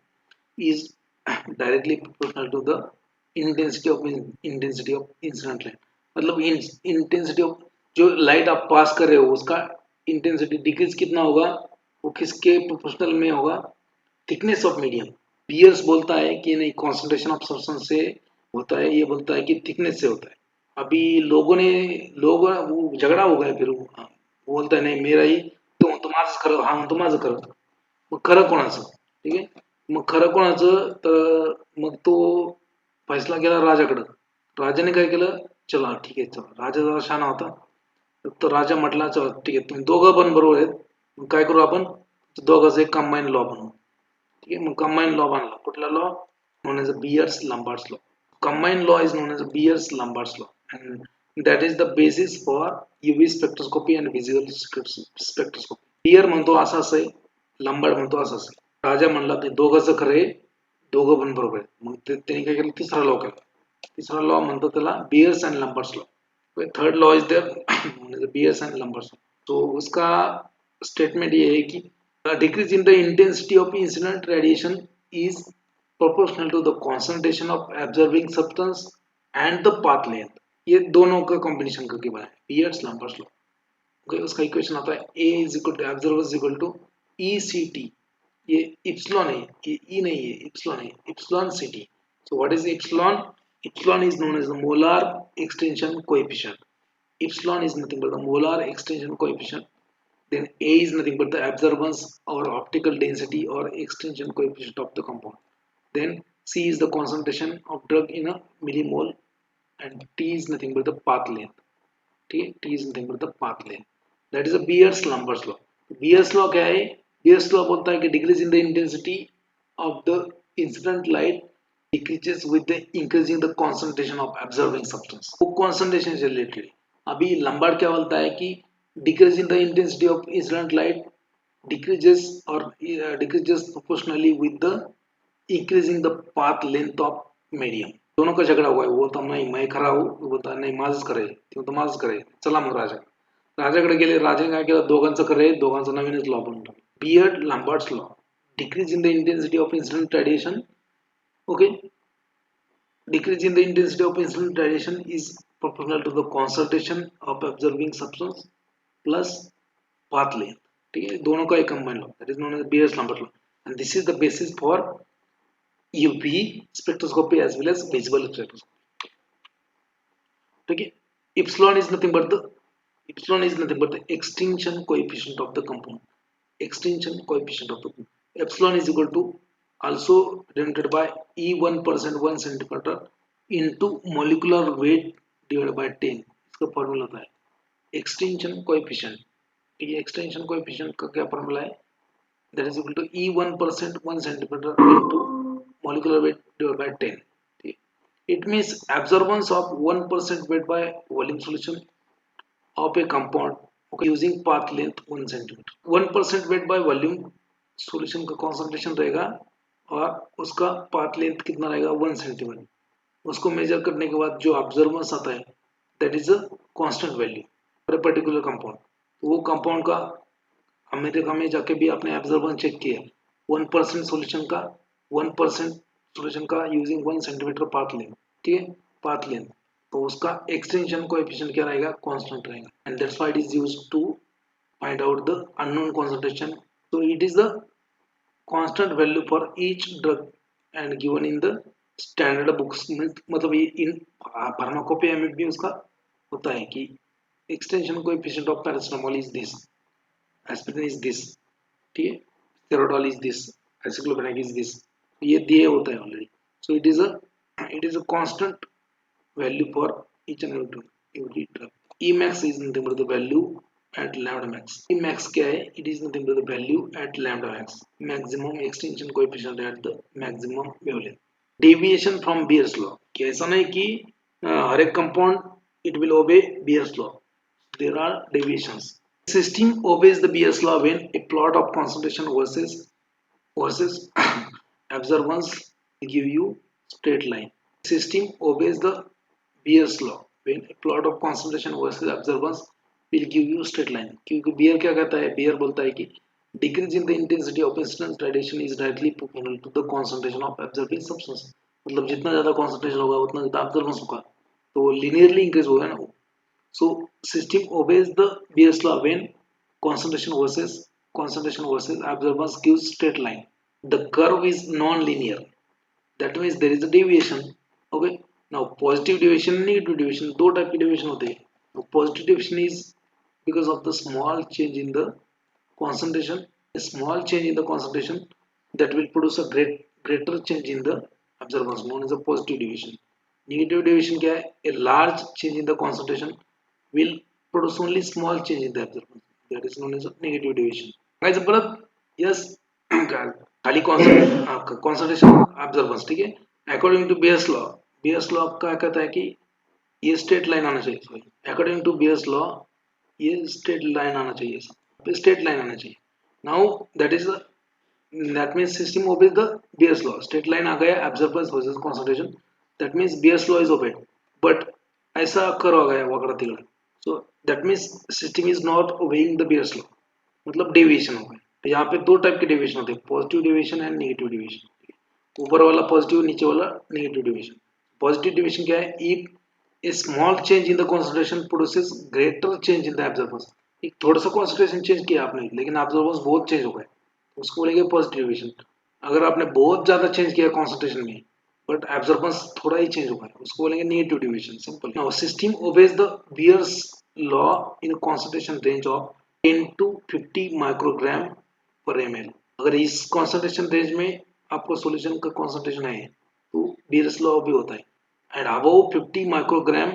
is directly proportional to the intensity of incident light. मतलब intensity of जो light आप pass कर रहे हो उसका इंटेंसिटी डिक्रीज कितना होगा, वो किसके प्रोपोर्शनल में होगा? Thickness of medium. पियर्स बोलता है कि नहीं कॉन्सेंट्रेशन ऑफ सब्सटेंस से होता है, ये बोलता है कि थिकनेस से होता है। अभी लोग वो झगड़ा हो गया, फिर वो बोलता है नहीं मेरा ही, तो माझंच खरं, हा म्हणतो माझं खरं, मग खरं कोणाचं? ठीक आहे, मग खरं कोणाचं? तर मग तो फैसला केला राजाकडं। राजाने काय केलं, चला ठीक आहे, चला राजा जरा शहाणा होता, तर राजा म्हटला चला ठीक आहे तुम्ही दोघं पण बरोबर आहेत, मग काय करू आपण, दोघांचं एक कंबाईन लॉ बनवू। ठीक आहे, मग कंबाईन लॉ बनला, कुठला law? Known as Beer's Lambert's law. Combined law is known as Beers-Lambert's law, and that is the basis for UV spectroscopy and visual spectroscopy. Beer म्हणतो असं आहे, लंबार्ड म्हणतो असं आहे. राजा म्हणला ते दोघंच खरं आहे, दोघं पण बरोबर आहे, मग त्यांनी काय केलं, तिसरा लॉ केला. तिसरा लॉ म्हणतो त्याला Beer's and Lambert's law. Third law is there Beer's and Lambert's. तो उसका स्टेटमेंट ये है कि decrease in the intensity of incident radiation is proportional to the concentration of absorbing substance and the path length। ये दोनों का combination करके बना है बियर्स लंबार्ड्स लॉ। ओके, उसका इक्वेशन आता है A is equal to absorber is equal to ECT। ये इप्सिलॉन है, ये E नहीं है, इप्सिलॉन है, epsilon CT। So what is epsilon? Epsilon is known as the molar extension coefficient. Epsilon is nothing but the molar extension coefficient. Then A is nothing but the absorbance or optical density or extension coefficient of the compound. Then C is the concentration of drug in a millimole, and T is nothing but the path length. T is nothing but the path length. That is a Beers-Lambert's law. Beers law क्या है? Beers law बोलता है कि decrease in the intensity of the incident light decreases with the increasing the concentration of absorbing substance. वो concentration से related। अभी Lombard क्या बोलता है कि decrease in the intensity of incident light decreases proportionally with the increasing the path length of medium। दोनों का झगड़ा हुआ है, वो बोलता नहीं मैं खरा हूँ, वो बोलता नहीं माझंच खरं आहे, ते म्हणतो माझंच खरं आहे, चला मग राजाकडे गेले, राजाने काय केलं, दोघांचं खरं आहे, दोघांचं नवीनच लॉ बनवलं, Beer Lambert's law. Decrease in the intensity of incident radiation, okay, decrease in the intensity of incident radiation is proportional to the concentration of absorbing substance plus path length। ठीक है, दोनों का एक combined law, that is known as Beers-Lambert law, and this is the basis for UV spectroscopy as well as visible spectroscopy। ठीक है, epsilon is nothing but the extinction coefficient of the compound। extinction coefficient of the compound, epsilon is equal to also denoted by E1% 1 centimeter into molecular weight divided by 10. इसका formula होता है extension coefficient. ठीक है, extension coefficient का क्या formula है? That is equal to E1% 1 centimeter into molecular weight divided by 10. ठीक है, it means absorbance of 1% weight by volume solution of a compound, okay, using path length 1 centimeter. 1% weight by volume solution का concentration रहेगा और उसका path length कितना रहेगा 1 centimeter. उसको major करने के बाद जो ऑब्जर्वेंस आता है that is a constant value for a particular compound. तो वो कंपाउंड का अमेरिका में जाके भी आपने ऑब्जर्वेंस चेक किया 1% सोल्यूशन का यूजिंग 1 सेंटीमीटर पाथ लेंथ. ठीक है, पाथ लेंथ. तो उसका एक्सटेंशन कोएफिशिएंट क्या रहेगा? कांस्टेंट रहेगा. And that's why it is used to find out the unknown concentration. so it is the constant value for each drug and given in the standard books. मतलब ये इन pharmacopoeia में भी उसका होता है कि extinction coefficient of paracetamol is this, aspirin is this, ठीक है, स्टेरोडोल is this, aceclofenac is this. ये दिए होता है already. So it is a constant value for each and every drug. Emax is nothing but the value at lambda max. Emax क्या है? It is nothing but the value at lambda max. Maximum extinction coefficient at the maximum wavelength. Deviation from Beer's law. कि ऐसा नहीं कि हर एक compound it will obey Beer's law. There are deviations. System obeys the Beer's law when a plot of concentration versus observance give you straight line. System obeys the Beer's law when a plot of concentration versus observance will give you straight line. क्योंकि beer क्या कहता है? Beer बोलता है कि decrease in the intensity of incidence radiation is directly proportional to the concentration of absorbing substance. मतलब जितना ज्यादा concentration होगा उतना ज्यादा absorbance होगा, तो linearly increase होगा ना वो. So system obeys the Beer's law when concentration versus observance gives straight line. The curve is non-linear. That means there is a deviation. Okay. Now positive deviation, negative deviation, दो type की deviation होते हैं. Positive deviation is because of the small change in the concentration. A small change in the concentration that will produce a greater change in the observance, known as a positive deviation. Negative deviation क्या है? A large change in the concentration will produce only small change in the observance. That is known as a negative deviation. Guys, परत yes खाली concentration observance, ठीक है. According to Beer's law क्या कहता है कि ये स्ट्रेट लाइन आना चाहिए. Sorry, according to Beer's law ये स्ट्रेट लाइन आना चाहिए, स्ट्रेट लाइन आना चाहिए. Now that means system obeys the Beer's law. Straight line आ गया absorbance versus concentration. That means Beer's law is obeyed. But ऐसा कर आ गया वक्र तिगड़. So that means system is not obeying the Beer's law, मतलब डेविएशन हो गया. तो यहाँ पे दो टाइप के डेविएशन होते हैं, positive deviation and negative deviation. ऊपर वाला पॉजिटिव, नीचे वाला नेगेटिव डेविएशन. पॉजिटिव डेविएशन क्या है? If a small change in the concentration produces greater change in the absorbance. एक थोड़ा सा concentration change किया आपने लेकिन absorbance बहुत change हो गया, उसको बोलेंगे positive deviation. अगर आपने बहुत ज़्यादा change किया concentration में but absorbance थोड़ा ही change हो गया, उसको बोलेंगे negative deviation. Simple. Now system obeys the Beer's law in concentration range of 10 to 50 microgram per ml. अगर इस concentration range में आपको solution का concentration है तो Beer's law भी होता है. And above 50 microgram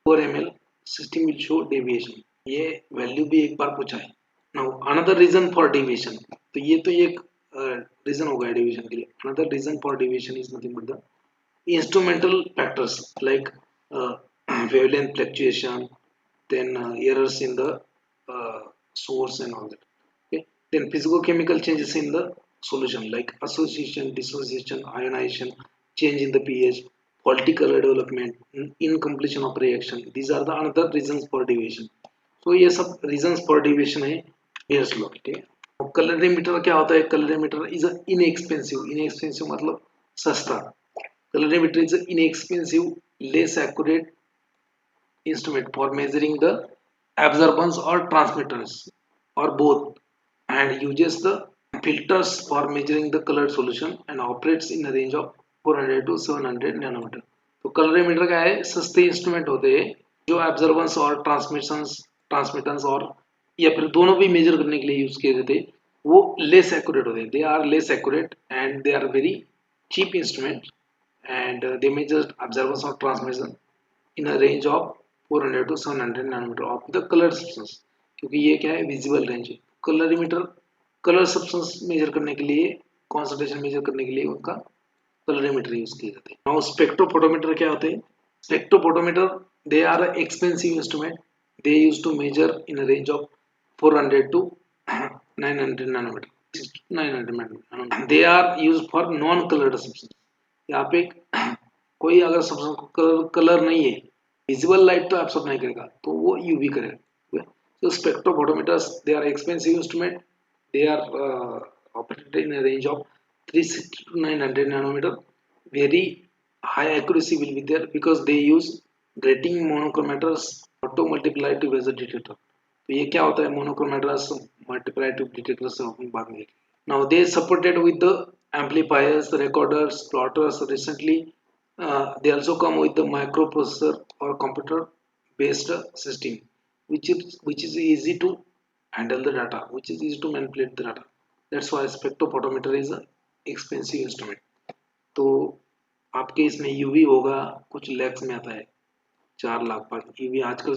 per ml system will show deviation. ये वैल्यू भी एक बार पूछा है. Now another reason for deviation, तो ये तो एक रीजन हो गया डेविएशन के लिए. Another reason for deviation is nothing but the instrumental factors like wavelength fluctuation, then errors in the source and all that. Okay, then physicochemical changes in the solution like association, dissociation, ionization, change in the pH, faulty color development, incompletion of reaction. These are the another reasons for deviation. So ये सब reasons for deviation है Beer's law. ठीक है. अब colorimeter क्या होता है? Colorimeter is a inexpensive मतलब सस्ता. Colorimeter is an inexpensive, less accurate instrument for measuring the absorbance or transmittance or both, and uses the filters for measuring the colored solution and operates in a range of 400 to 700 nanometre. तो colorimeter क्या है? सस्ते instrument होते हैं जो absorbance और transmittance और या फिर दोनों भी मेजर करने के लिए यूज किए जाते हैं. वो लेस एक्यूरेट होते हैं, they are less accurate and they are very cheap instrument and they measure observation और transmission in a range of 400 to 700 nanometer of the colour substance, क्योंकि ये क्या है विजिबल रेंज है। कलरीमीटर कलर सब्सटेंस मेजर करने के लिए, concentration major करने के लिए उनका कलरीमीटर यूज किए जाते हैं। नाउ स्पेक्ट्रोफोटोमीटर क्या होते हैं? Spectrophotometer they are expensive instrument, they use to measure in a range of 400 to 900 nanometer, 900 nanometer. They are used for non-colored substance. यहाँ पे कोई अगर सब्सटेंस को कलर नहीं है, विजिबल लाइट तो एब्सॉर्ब नहीं करेगा, तो वो यूवी करेगा। So spectrophotometers, they are expensive instrument. They are operated in a range of 360 to 900 nanometer. Very high accuracy will be there because they use grating monochromators auto multiply to laser detector. तो ये क्या होता है मोनोक्रोमेटर्स multiply tube detector से हम बाद में देखेंगे। Now they supported with the amplifiers, recorders, plotters. Recently they also come with the microprocessor or computer based system which is easy to handle the data, which is easy to manipulate the data. That's why spectrophotometer is an expensive instrument. तो आपके इसमें UV होगा, कुछ लैक्स में आता है, 4 lakh 5 UV आजकल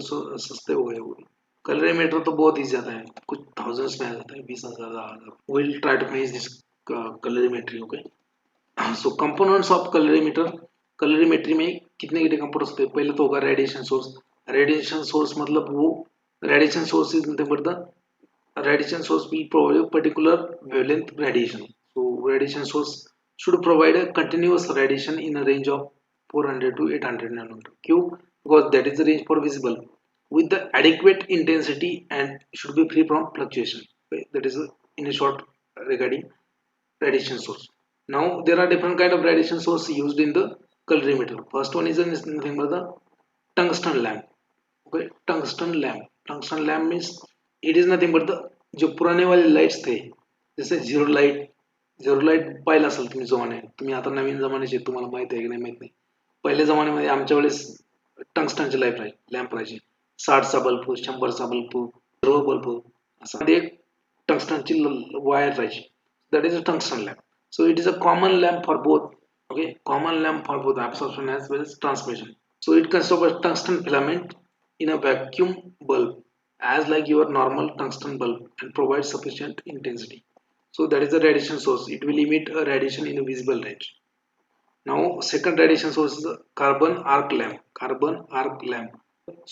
सस्ते हो गए हुए। कलरीमीटर तो बहुत ही ज्यादा है, कुछ थाउजेंड्स में आ जाता है, 20,000। Will try to finish this colorimetry. Okay, so components of colorimeter. Colorimetry में कितने के कंपोनेंट्स होते हैं? पहले तो होगा रेडिएशन सोर्स। रेडिएशन सोर्स मतलब वो radiation source is nothing but the radiation source will provide particular wavelength radiation. So radiation source should provide a continuous radiation in a range of 400 to 800 nanometer. क्यों? Because that is the range for visible with the adequate intensity and should be free from fluctuation. Okay? That is in a short regarding radiation source. Now there are different kind of radiation source used in the colorimeter. First one is nothing but the tungsten lamp. Okay, tungsten lamp. Tungsten lamp means it is nothing but the जो पुराने वाले lights थे, जैसे zero light पाहिलं असेल तुम्ही जमाने, तुम्ही आता नवीन जमान्याचे, तुम्हाला माहिती आहे की नाही माहित नाही, पहिले जमान्यामध्ये आमच्या वेळेस टंगस्टनचे लाईट लॅम्प राहायचे, 60चा बल्ब, 100चा बल्ब, 0 बल्ब, असं एक टंगस्टनची वायर राहायची. That is a tungsten lamp. So it is a common lamp for both. Okay, common lamp for both absorption as well as transmission. So it consists of a tungsten filament in a vacuum bulb as like your normal tungsten bulb and provides sufficient intensity. So that is the radiation source. It will emit a radiation in a visible range. Now second radiation source is a carbon arc lamp. Carbon arc lamp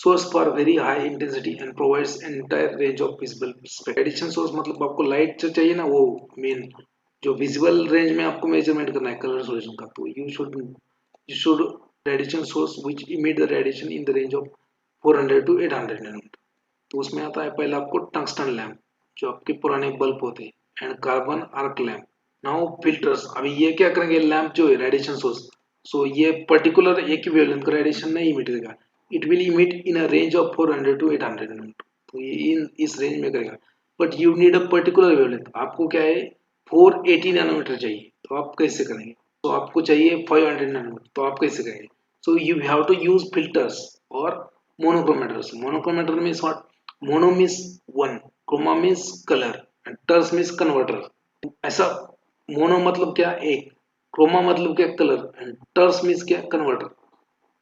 source for very high intensity and provides an entire range of visible spectrum. Radiation source मतलब आपको light जो चाहिए ना, वो main जो visible range में आपको measurement करना है कलर सॉल्यूशन का, तो you should radiation source which emit the radiation in the range of 400 to 800 nanometre. तो उसमें आता है पहले आपको टंगस्टन लैम्प जो आपके पुराने बल्ब होते हैं and carbon arc lamp. Now filters, अभी ये क्या करेंगे, लैम्प जो है रेडिएशन सोर्स, सो ये पर्टिकुलर एक ही वेवलेंथ का रेडिएशन नहीं इमिट करेगा, it will emit in a range of 400 to 800 nanometre. तो ये इस रेंज में करेगा, but you need a particular wavelength. आपको क्या है 480 नैनोमीटर चाहिए, तो आप कैसे करेंगे? तो आपको चाहिए 500 नैनोमीटर, तो आप कैसे करेंगे? So you have to use filters और monochromators. Monochromator means what? Mono means one, chroma means colour and tors means converter. ऐसा मोनो मतलब क्या? एक, क्रोमा मतलब क्या? कलर, एंड टर्स मीन्स क्या? कन्वर्टर।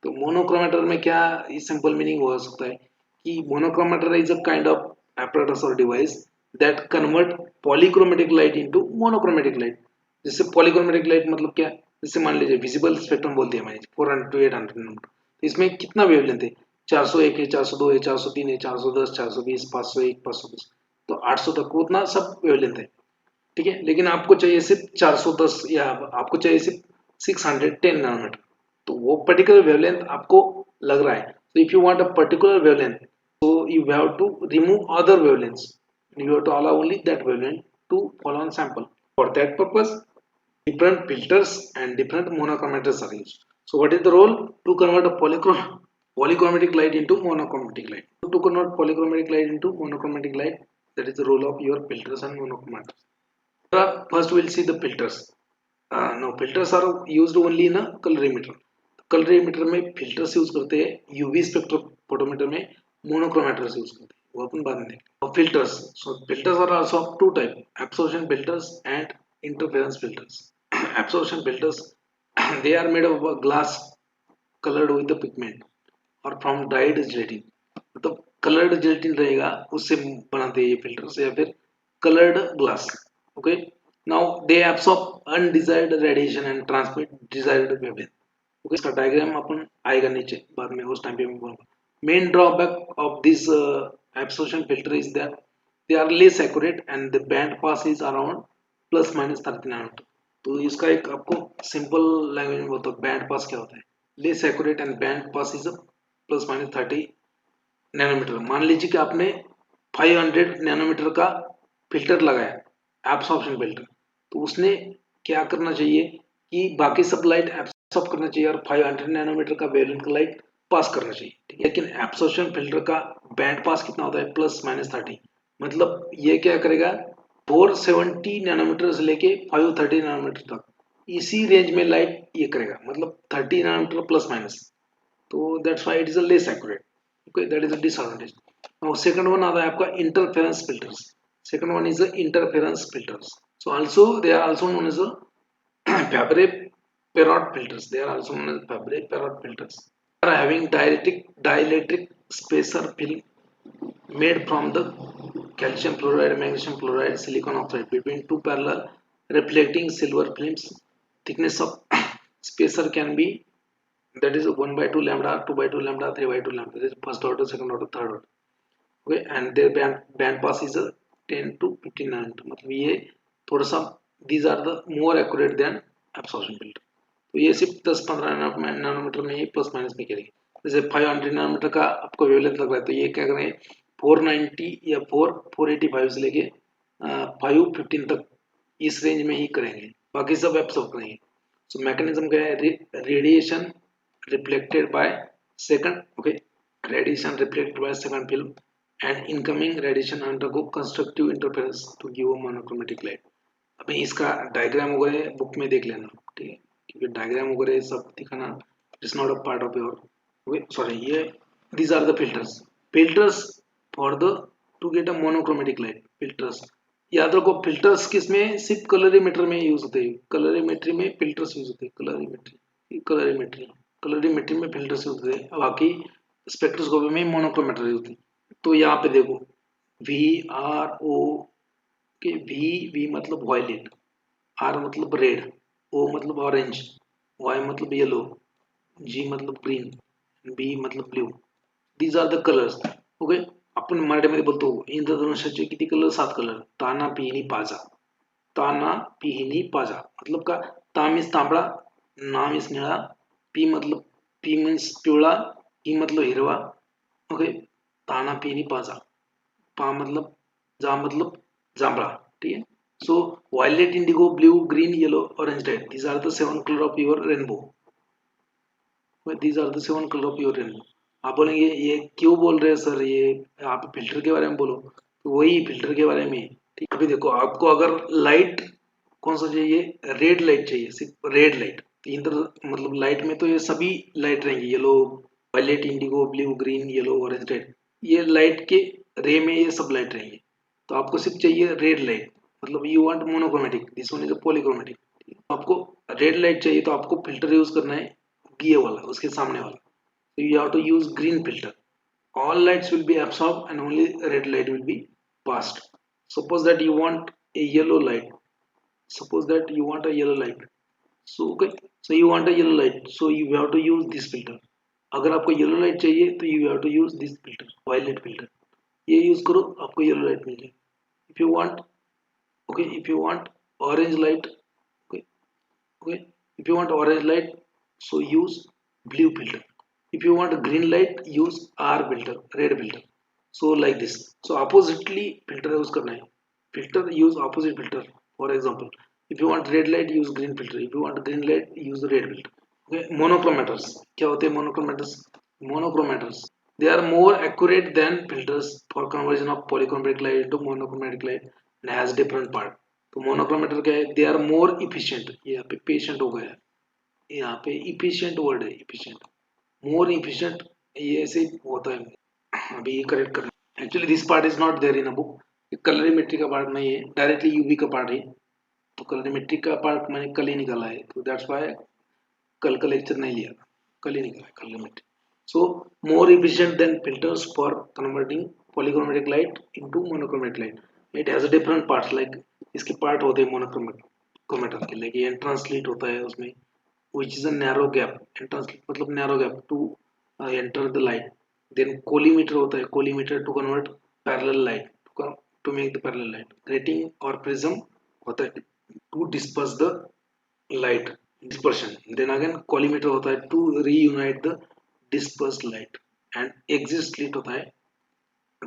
तो मोनोक्रोमेटर में क्या सिंपल मीनिंग हो सकता है कि monochromator is a kind of apparatus or device that convert polychromatic light into monochromatic light. जिससे polychromatic light मतलब क्या? जैसे मान लीजिए विजिबल स्पेक्ट्रम बोलते हैं हमारे 400 to 800 नैनोमीटर, तो इसमें कितना वेवलेंथ है? 401 है, 402 है, 403 है, 410, 420, 501, 520, तो 800 तक उतना सब वेवलेंथ है, ठीक है। लेकिन आपको चाहिए सिर्फ 410 या आपको चाहिए सिर्फ 610 नैनोमीटर, तो वो पर्टिकुलर वेवलेंथ आपको लग रहा है। तो if you want a particular wavelength, so you have to remove other wavelengths. You have to allow only that wavelength to fall on sample. For that purpose, different filters and different monochromators are used. So what is the role? To convert a polychromatic light into monochromatic light. To convert polychromatic light into monochromatic light, that is the role of your filters and monochromators. First we'll see the filters. Now filters are used only in a colorimeter. Colorimeter में filters use करते हैं, UV spectrophotometer में मोनोक्रोमेटर्स use करते हैं। वो अपन बाद में देखेंगे। Filters, so filters are also of two type, absorption filters and interference filters. Absorption filters they are made of a glass colored with the pigment और फ्रॉम ड्राइड जेलेटिन, मतलब coloured gelatin रहेगा उससे बनाते हैं ये फिल्टर्स, या फिर coloured glass. Okay, now they absorb undesired radiation and transmit desired wavelength. Okay, इसका डायग्राम अपन आएगा नीचे बाद में, उस टाइम पे मैं बोलूंगा। Main drawback of this absorption filter is that they are less accurate and the band pass is around plus minus 30 nanometre. तो इसका एक आपको सिंपल लैंग्वेज में बोलता हूँ बैंड पास क्या होता है। Less accurate and band pass is plus minus 30 nanometre. मान लीजिए कि आपने 500 नैनोमीटर का फिल्टर लगाया एब्सॉर्प्शन फिल्टर, तो उसने क्या करना चाहिए कि बाकी सब लाइट एब्सॉर्ब करना चाहिए और 500 नैनोमीटर का वेवलेंथ का लाइट पास करना चाहिए, ठीक है। लेकिन एब्सॉर्प्शन फिल्टर का बैंड पास कितना होता है, प्लस माइनस 30। मतलब ये क्या करेगा, 470 नैनोमीटर से लेके 530 नैनोमीटर तक इसी रेंज में लाइट ये करेगा, मतलब 30 नैनोमीटर प्लस माइनस। तो that's why it is a less accurate. Okay, that is a disadvantage. Now second one आता है आपका interference filters. Second one is the interference filters. So also they are also known as Fabry Perot filters. They are also known as Fabry Perot filters. They are having dielectric spacer film made from the calcium fluoride, magnesium fluoride, silicon oxide between two parallel reflecting silver films. Thickness of spacer can be, that is 1 by 2 lambda, 2 by 2 lambda, 3 by 2 lambda. This is first order, second order, third order. Okay, and their band pass is a 10 to 15 nanometer. मतलब ये थोड़ा सा, these are the more accurate than absorption filter. तो ये सिर्फ 10-15 nanometre में ही plus minus में करेगी। जैसे 500 नैनोमीटर का आपको वेवलेंथ लग रहा है, तो ये क्या करेंगे 490 या 485 से लेके 515 तक इस रेंज में ही करेंगे, बाकी सब एब्सॉर्ब करेंगे। सो मैकेनिज्म क्या है, radiation reflected by second, okay, radiation reflected by second film and incoming radiation undergo constructive interference to give a monochromatic light. अभी इसका डायग्राम वगैरह बुक में देख लेना, ठीक है, क्योंकि डायग्राम वगैरह सब दिखाना is not a part of your, sorry, ये these are the filters for the to get a monochromatic light filters। याद रखो फिल्टर्स किसमें, सिर्फ कलरीमेटर में यूज होते हैं, कलरीमेट्री में फिल्टर्स यूज होते हैं, कलरीमेट्री में फिल्टर्स यूज होते हैं, बाकी स्पेक्ट्रोस्कोपी में मोनोक्रोमेट्री होती है। तो यहाँ पे देखो VRO के वी मतलब वायलेट, आर मतलब रेड, ओ मतलब ऑरेंज, वाई मतलब येलो, जी मतलब ग्रीन, बी मतलब blue. These are the colours. Okay, आपण मराठीमध्ये बोलतो इंद्रधनुष्याचे किती कलर, 7 कलर, ताना पिहिनी पाजा, ताना पिहिनी पाजा मतलब का, ता मीन्स तांबडा, ना मीन्स निळा, पी मीन्स पिवळा, ई मतलब हिरवा। ओके, ताना पिहिनी पाजा, पा मतलब जा मतलब जांभळा, ठीक है। So violet, indigo, blue, green, yellow, orange, red, these are the 7 colour of your rainbow. These are the 7 colour of your rainbow. आप बोलेंगे ये क्यों बोल रहे हैं सर, ये आप फिल्टर के बारे में बोलो, तो वही फिल्टर के बारे में, ठीक। अभी देखो आपको अगर लाइट कौन सा चाहिए, रेड लाइट चाहिए, सिर्फ रेड लाइट, तो इधर मतलब लाइट में तो ये सभी लाइट रहेंगी, yellow, violet, indigo, blue, green, yellow, orange, red, ये लाइट के रे में ये सब लाइट रहेंगे। तो आपको सिर्फ चाहिए रेड लाइट, मतलब you want monochromatic, this one is a polychromatic. आपको रेड लाइट चाहिए तो आपको फिल्टर यूज करना है ये वाला, उसके सामने वाला। So you have to use green filter. All lights will be absorbed and only red light will be passed. Suppose that you want a yellow light. Suppose that you want a yellow light. So okay, so you want a yellow light. So you have to use this filter. अगर आपको yellow light चाहिए तो you have to use this filter, violet filter, ये use करो, आपको yellow light मिल जाए। If you want, okay, if you want orange light, okay, okay, if you want orange light, so use blue filter. If you want green light, use R filter, red filter. So like this. So oppositely filter use करना है, filter use opposite filter. For example, if you want red light, use green filter. If you want green light, use the red filter. Okay, monochromators क्या होते हैं monochromators, they are more accurate than filters for conversion of polychromatic light into monochromatic light and has different part. तो monochromator क्या है, they are more efficient, यहाँ पे patient हो गया, यहाँ पे इफिशियंट वर्ड है, इफिशियंट, मोर इफिशियंट, ये ऐसे होता है, अभी ये करेक्ट करना। Actually this part is not there in a book, colorimetry का पार्ट नहीं है, डायरेक्टली यूवी का पार्ट है। तो कलरीमेट्री का पार्ट मैंने कल ही निकाला है, तो दैट्स वाई कल का लेक्चर नहीं लिया, कल ही निकाला colorimetry. So more efficient than filters for converting polychromatic light into monochromatic light. It has a different parts, like इसके पार्ट होते हैं मोनोक्रोमेटिक के, लाइक एंट्रांस लीड होता है उसमें, which is a narrow gap, entrance मतलब narrow gap to enter the light. Then collimeter होता है, collimeter to convert parallel light to make the parallel light. Grating or prism होता है to disperse the light, dispersion. Then again collimeter होता है to reunite the dispersed light, and exit slit होता है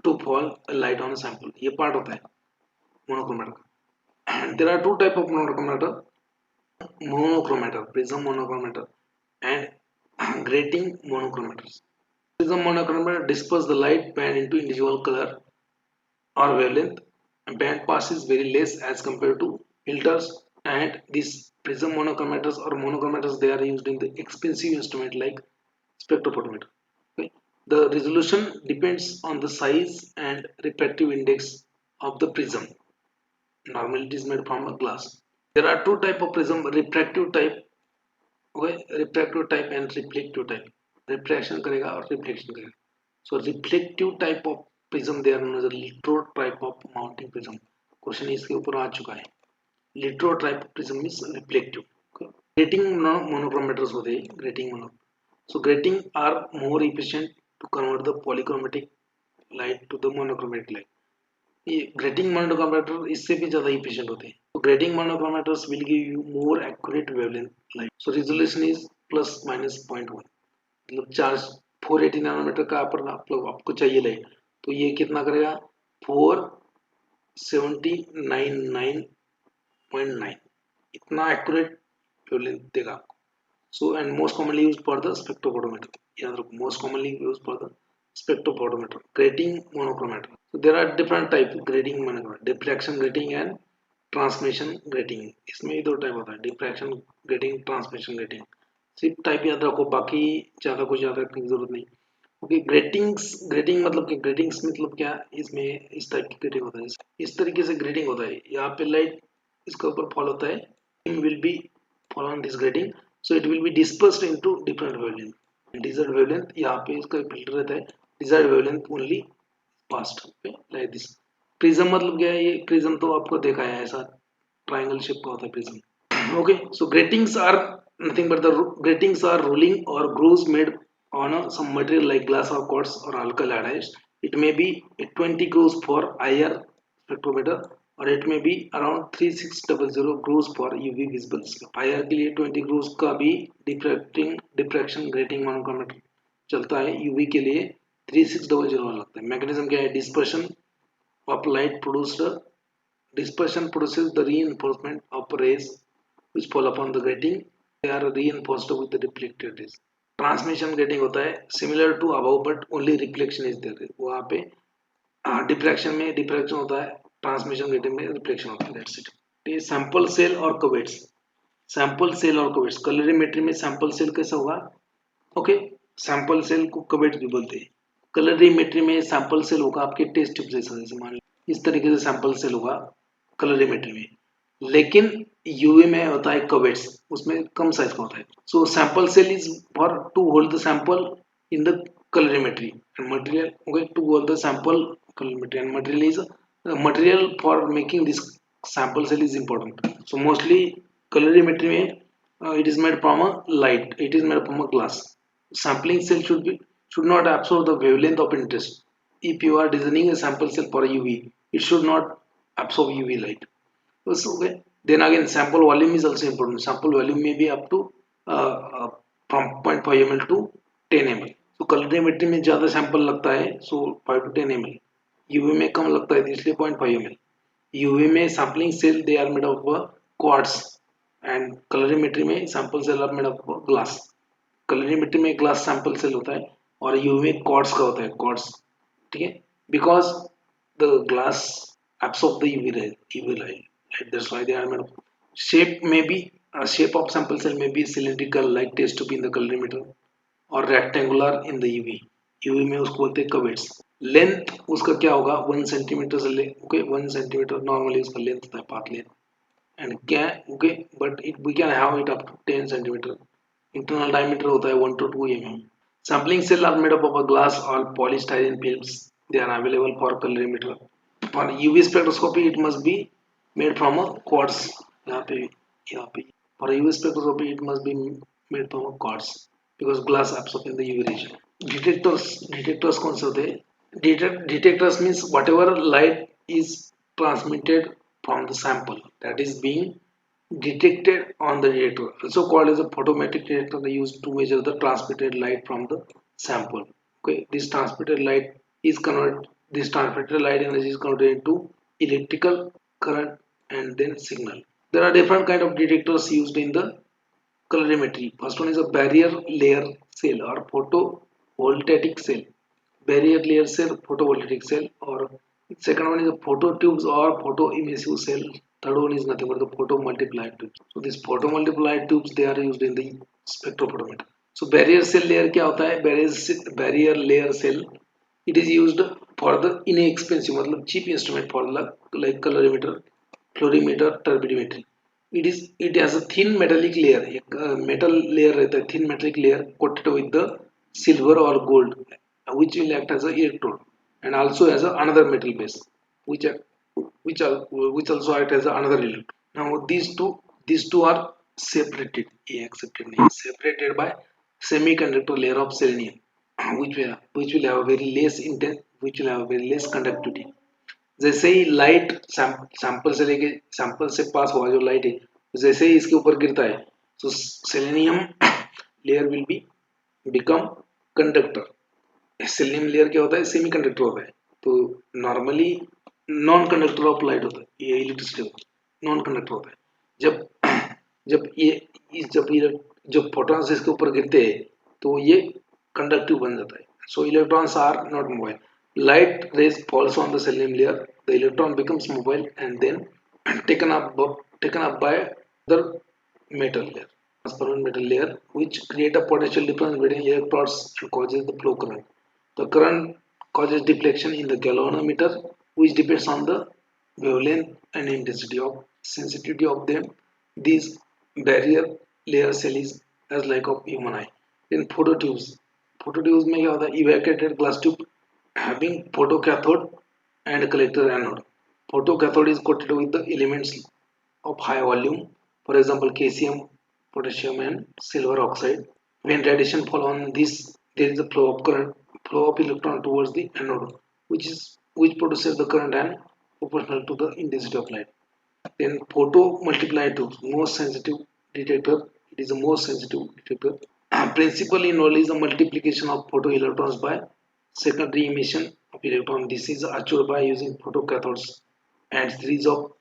to fall a light on a sample. ये part होता है monochromatic. There are two type of monochromatic: monochromator, prism monochromator, and grating monochromators. Prism monochromator disperse the light band into individual color or wavelength. Band pass is very less as compared to filters, and these prism monochromators or monochromators, they are used in the expensive instrument like spectrophotometer. Okay. The resolution depends on the size and refractive index of the prism. Normally it is made from a glass. There are two type of prism: refractive type, okay, refractive type and reflective type. Refraction करेगा और reflection करेगा. So reflective type of prism, they are known as a lithotype of mounting prism. Question इसके ऊपर आ चुका है. Lithotype prism is reflective. Okay. Grating monochromators होते हैं. Grating mono. So grating are more efficient to convert the polychromatic light to the monochromatic light. ये grating monochromator इससे भी ज्यादा इफिशिएंट होते हैं. तो grating monochromators will give you more accurate wavelength light. So resolution is plus minus 0.1, मतलब charge 480 nanometre का आपको चाहिए लाइट, तो ये कितना करेगा 479.9 इतना एक्यूरेट वेवलेंथ देगा आपको. So and most commonly used for the spectrophotometer, याद रखो, most commonly used for the spectrophotometer. Grating monochromator. So there are different types of grating monochromator: diffraction grating and transmission grating. इसमें ही दो type होता है, diffraction grating, transmission grating. सिर्फ type याद रखो, बाकी ज्यादा कुछ याद रखने की जरूरत नहीं. ओके, ग्रेटिंग्स, ग्रेटिंग मतलब कि ग्रेटिंग्स मतलब क्या, इसमें इस टाइप की ग्रेटिंग होता है, इस तरीके से ग्रेटिंग होता है. यहाँ पे लाइट इसके ऊपर फॉल होता है, will be fall on this grating, so it will be dispersed into different wavelength. Desired wavelength यहाँ पे इसका फिल्टर रहता है, desired wavelength only passed, okay, like this. Prism मतलब क्या है, ये prism तो आपको देखा है, ऐसा triangle shape का होता है prism. Okay, so gratings are nothing but the gratings are rolling or grooves made on some material like glass or quartz or alkali anhydride. It may be 20 grooves for IR spectrometer, और it may be around 3600 grooves for UV visible. IR के लिए 20 grooves का भी diffraction grating monochromator चलता है, UV के लिए 3600 लगता है. मैकेनिज्म क्या है, dispersion of light produced, dispersion produces the reinforcement of rays which fall upon the grating. They are reinforced with the reflected rays. Transmission grating होता है similar to above but only reflection is there. वहाँ पे diffraction में diffraction होता है, transmission grating में reflection होता है. That's it. ये सैंपल सेल और कवेट्स, सैंपल सेल और कवेट्स. कलरीमेट्री में सैंपल सेल कैसा होगा, ओके, सैंपल सेल को कवेट्स भी बोलते हैं. कलरीमेट्री में सैंपल सेल होगा आपके टेस्ट ट्यूब जैसा, जैसे मान लो इस तरीके से सैंपल सेल होगा कलरीमेट्री में, लेकिन यूवी में होता है कवेट्स, उसमें कम साइज का होता है. So sample cell is for to hold the sample in the colorimetry, and material, okay, to hold the sample colorimetry, and material is material for making this sample cell is important. So mostly colorimetry में it is made from a light, it is made from a glass. Sampling cell should not absorb the wavelength of interest. If you are designing a sample cell for UV, it should not absorb UV light. So, okay. Then again, sample volume is also important. Sample volume may be up to from 0.5 ml to 10 ml. तो कलरीमेट्री में ज्यादा sample लगता है, सो 5 to 10 ml. UV में कम लगता है, इसलिए 0.5 ml. UV में sampling cell they are made of quartz, and colorimetry में sample cell are made of glass. Colorimetry में ग्लास सैंपल सेल होता है और यूवी में क्वार्ट्ज का होता है, क्वार्ट्ज, ठीक है, because the glass absorb the UV light. That's why they are made of. Shape may be shape of sample cell may be cylindrical like test tube in the colorimeter, or rectangular in the UV. UV में उसको बोलते हैं कवेट्स. Length उसका क्या होगा 1 centimetre से ले okay 1 centimetre normally उसका लेंथ होता है पाथ लेंथ एंड क्या okay but it we can have it up to 10 centimetre internal diameter होता है 1 to 2 mm sampling cell are made up of a glass or polystyrene films they are available for colorimeter for UV spectroscopy it must be made from a quartz यहाँ पे for UV spectroscopy it must be made from a quartz because glass absorbs in the UV region detectors कौन से होते हैं detectors means whatever light is transmitted from the sample that is being detected on the detector also called as a photometric detector they used to measure the transmitted light from the sample okay this transmitted light energy is converted into electrical current and then signal there are different kind of detectors used in the colorimetry first one is a barrier layer cell or photovoltaic cell barrier layer cell photovoltaic cell or second one is a phototubes or photoemissive cell third one is nothing but the photomultiplied tubes so these photomultiplied tubes they are used in the spectrophotometer so barrier cell layer क्या होता है barrier layer cell it is used for the inexpensive मतलब cheap instrument for like colorimeter fluorimeter turbidometry it has a thin metallic layer एक metal layer रहता है thin metallic layer coated with the silver or gold which will act as a electrode and also as a another metal base which which also act as a another electrode now these two are separated ये accepted नहीं separated by semiconductor layer of selenium which will have a very less intense which will have a very less conductivity जैसे ही light sample से पास हुआ जो light है जैसे ही इसके ऊपर गिरता है तो selenium layer will be become conductor selenium layer क्या होता है सेमी कंडक्टर होता है तो normally non conductor of light होता है ये इलेक्ट्रिसिटी नॉन कंडक्टर होता है जब जब जब फोटॉन्स इसके ऊपर गिरते हैं तो ये कंडक्टिव बन जाता है so electrons are not mobile light rays falls on the selenium layer the electron becomes mobile and then taken up by the metal layer transparent metal layer which create a potential difference between electrons and causes the flow current the current causes deflection in the galvanometer which depends on the wavelength and intensity of sensitivity of them these barrier layer cell is as like of human eye then phototubes में क्या होता है evacuated glass tube having photocathode and collector anode. Photocathode is coated with the elements of high volume, for example, calcium, potassium, and silver oxide. When radiation fall on this, there is a flow of electron towards the anode, which produces the current and proportional to the intensity of light. Then photo multiplier tubes, most sensitive detector. It is the most sensitive detector. Principal involved is the multiplication of photoelectrons by secondary emission of electron. This is achieved by using photocathodes and series of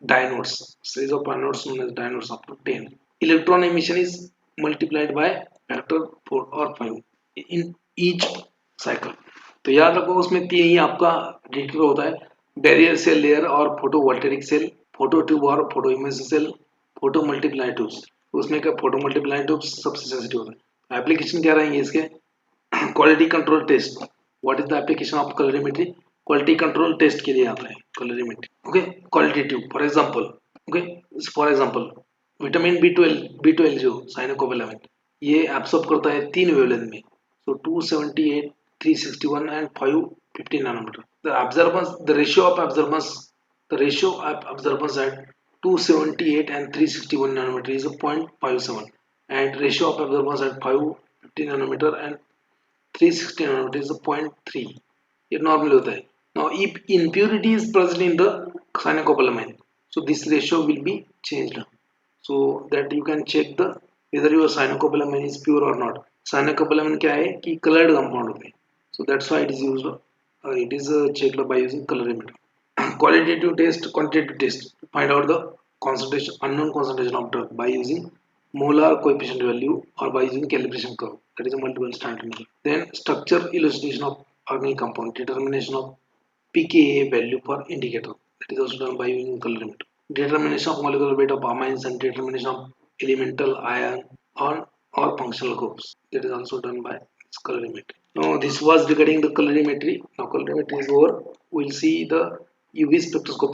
anodes known as diodes up to 10. Electron emission is multiplied by factor 4 or 5 in each cycle. तो याद रखो उसमें तीन ही आपका detector होता है barrier cell layer और photovoltaic cell photo tube और photo image cell photo multiply tubes उसमें क्या फोटो मल्टीप्लाई ट्यूब्स सबसे सेंसिटिव होता है एप्लीकेशन क्या रहेंगे इसके quality control test what is the application of colorimetry quality control test के लिए आता है colorimetry okay qualitative for example vitamin B twelve जो साइनोकोबालामिन ये एब्सॉर्ब करता है तीन वेवलेंथ में so 278 361 and 550 nanometer the ratio of absorbance at 278 and 361 nanometer is a 0.57 and ratio of absorbance at 550 nanometer and 360 nanometer is a 0.3 it normally होता है now if impurity is present in the cyanocobalamin so this ratio will be changed so that you can check the whether your cyanocobalamin is pure or not cyanocobalamin क्या है कि colored compound होते हैं so that's why it is used it is checked by using colorimeter quantitative test to find out the unknown concentration of drug by using molar coefficient value or by using calibration curve that is a multiple standard method then structure elucidation of organic compound determination of pKa value for indicator that is also done by using colorimeter determination of molecular weight of amines and determination of elemental ion on or functional groups that is also done by colorimetry Now this was regarding the colorimetry. Now colorimetry is over. We'll see the UV spectroscopy.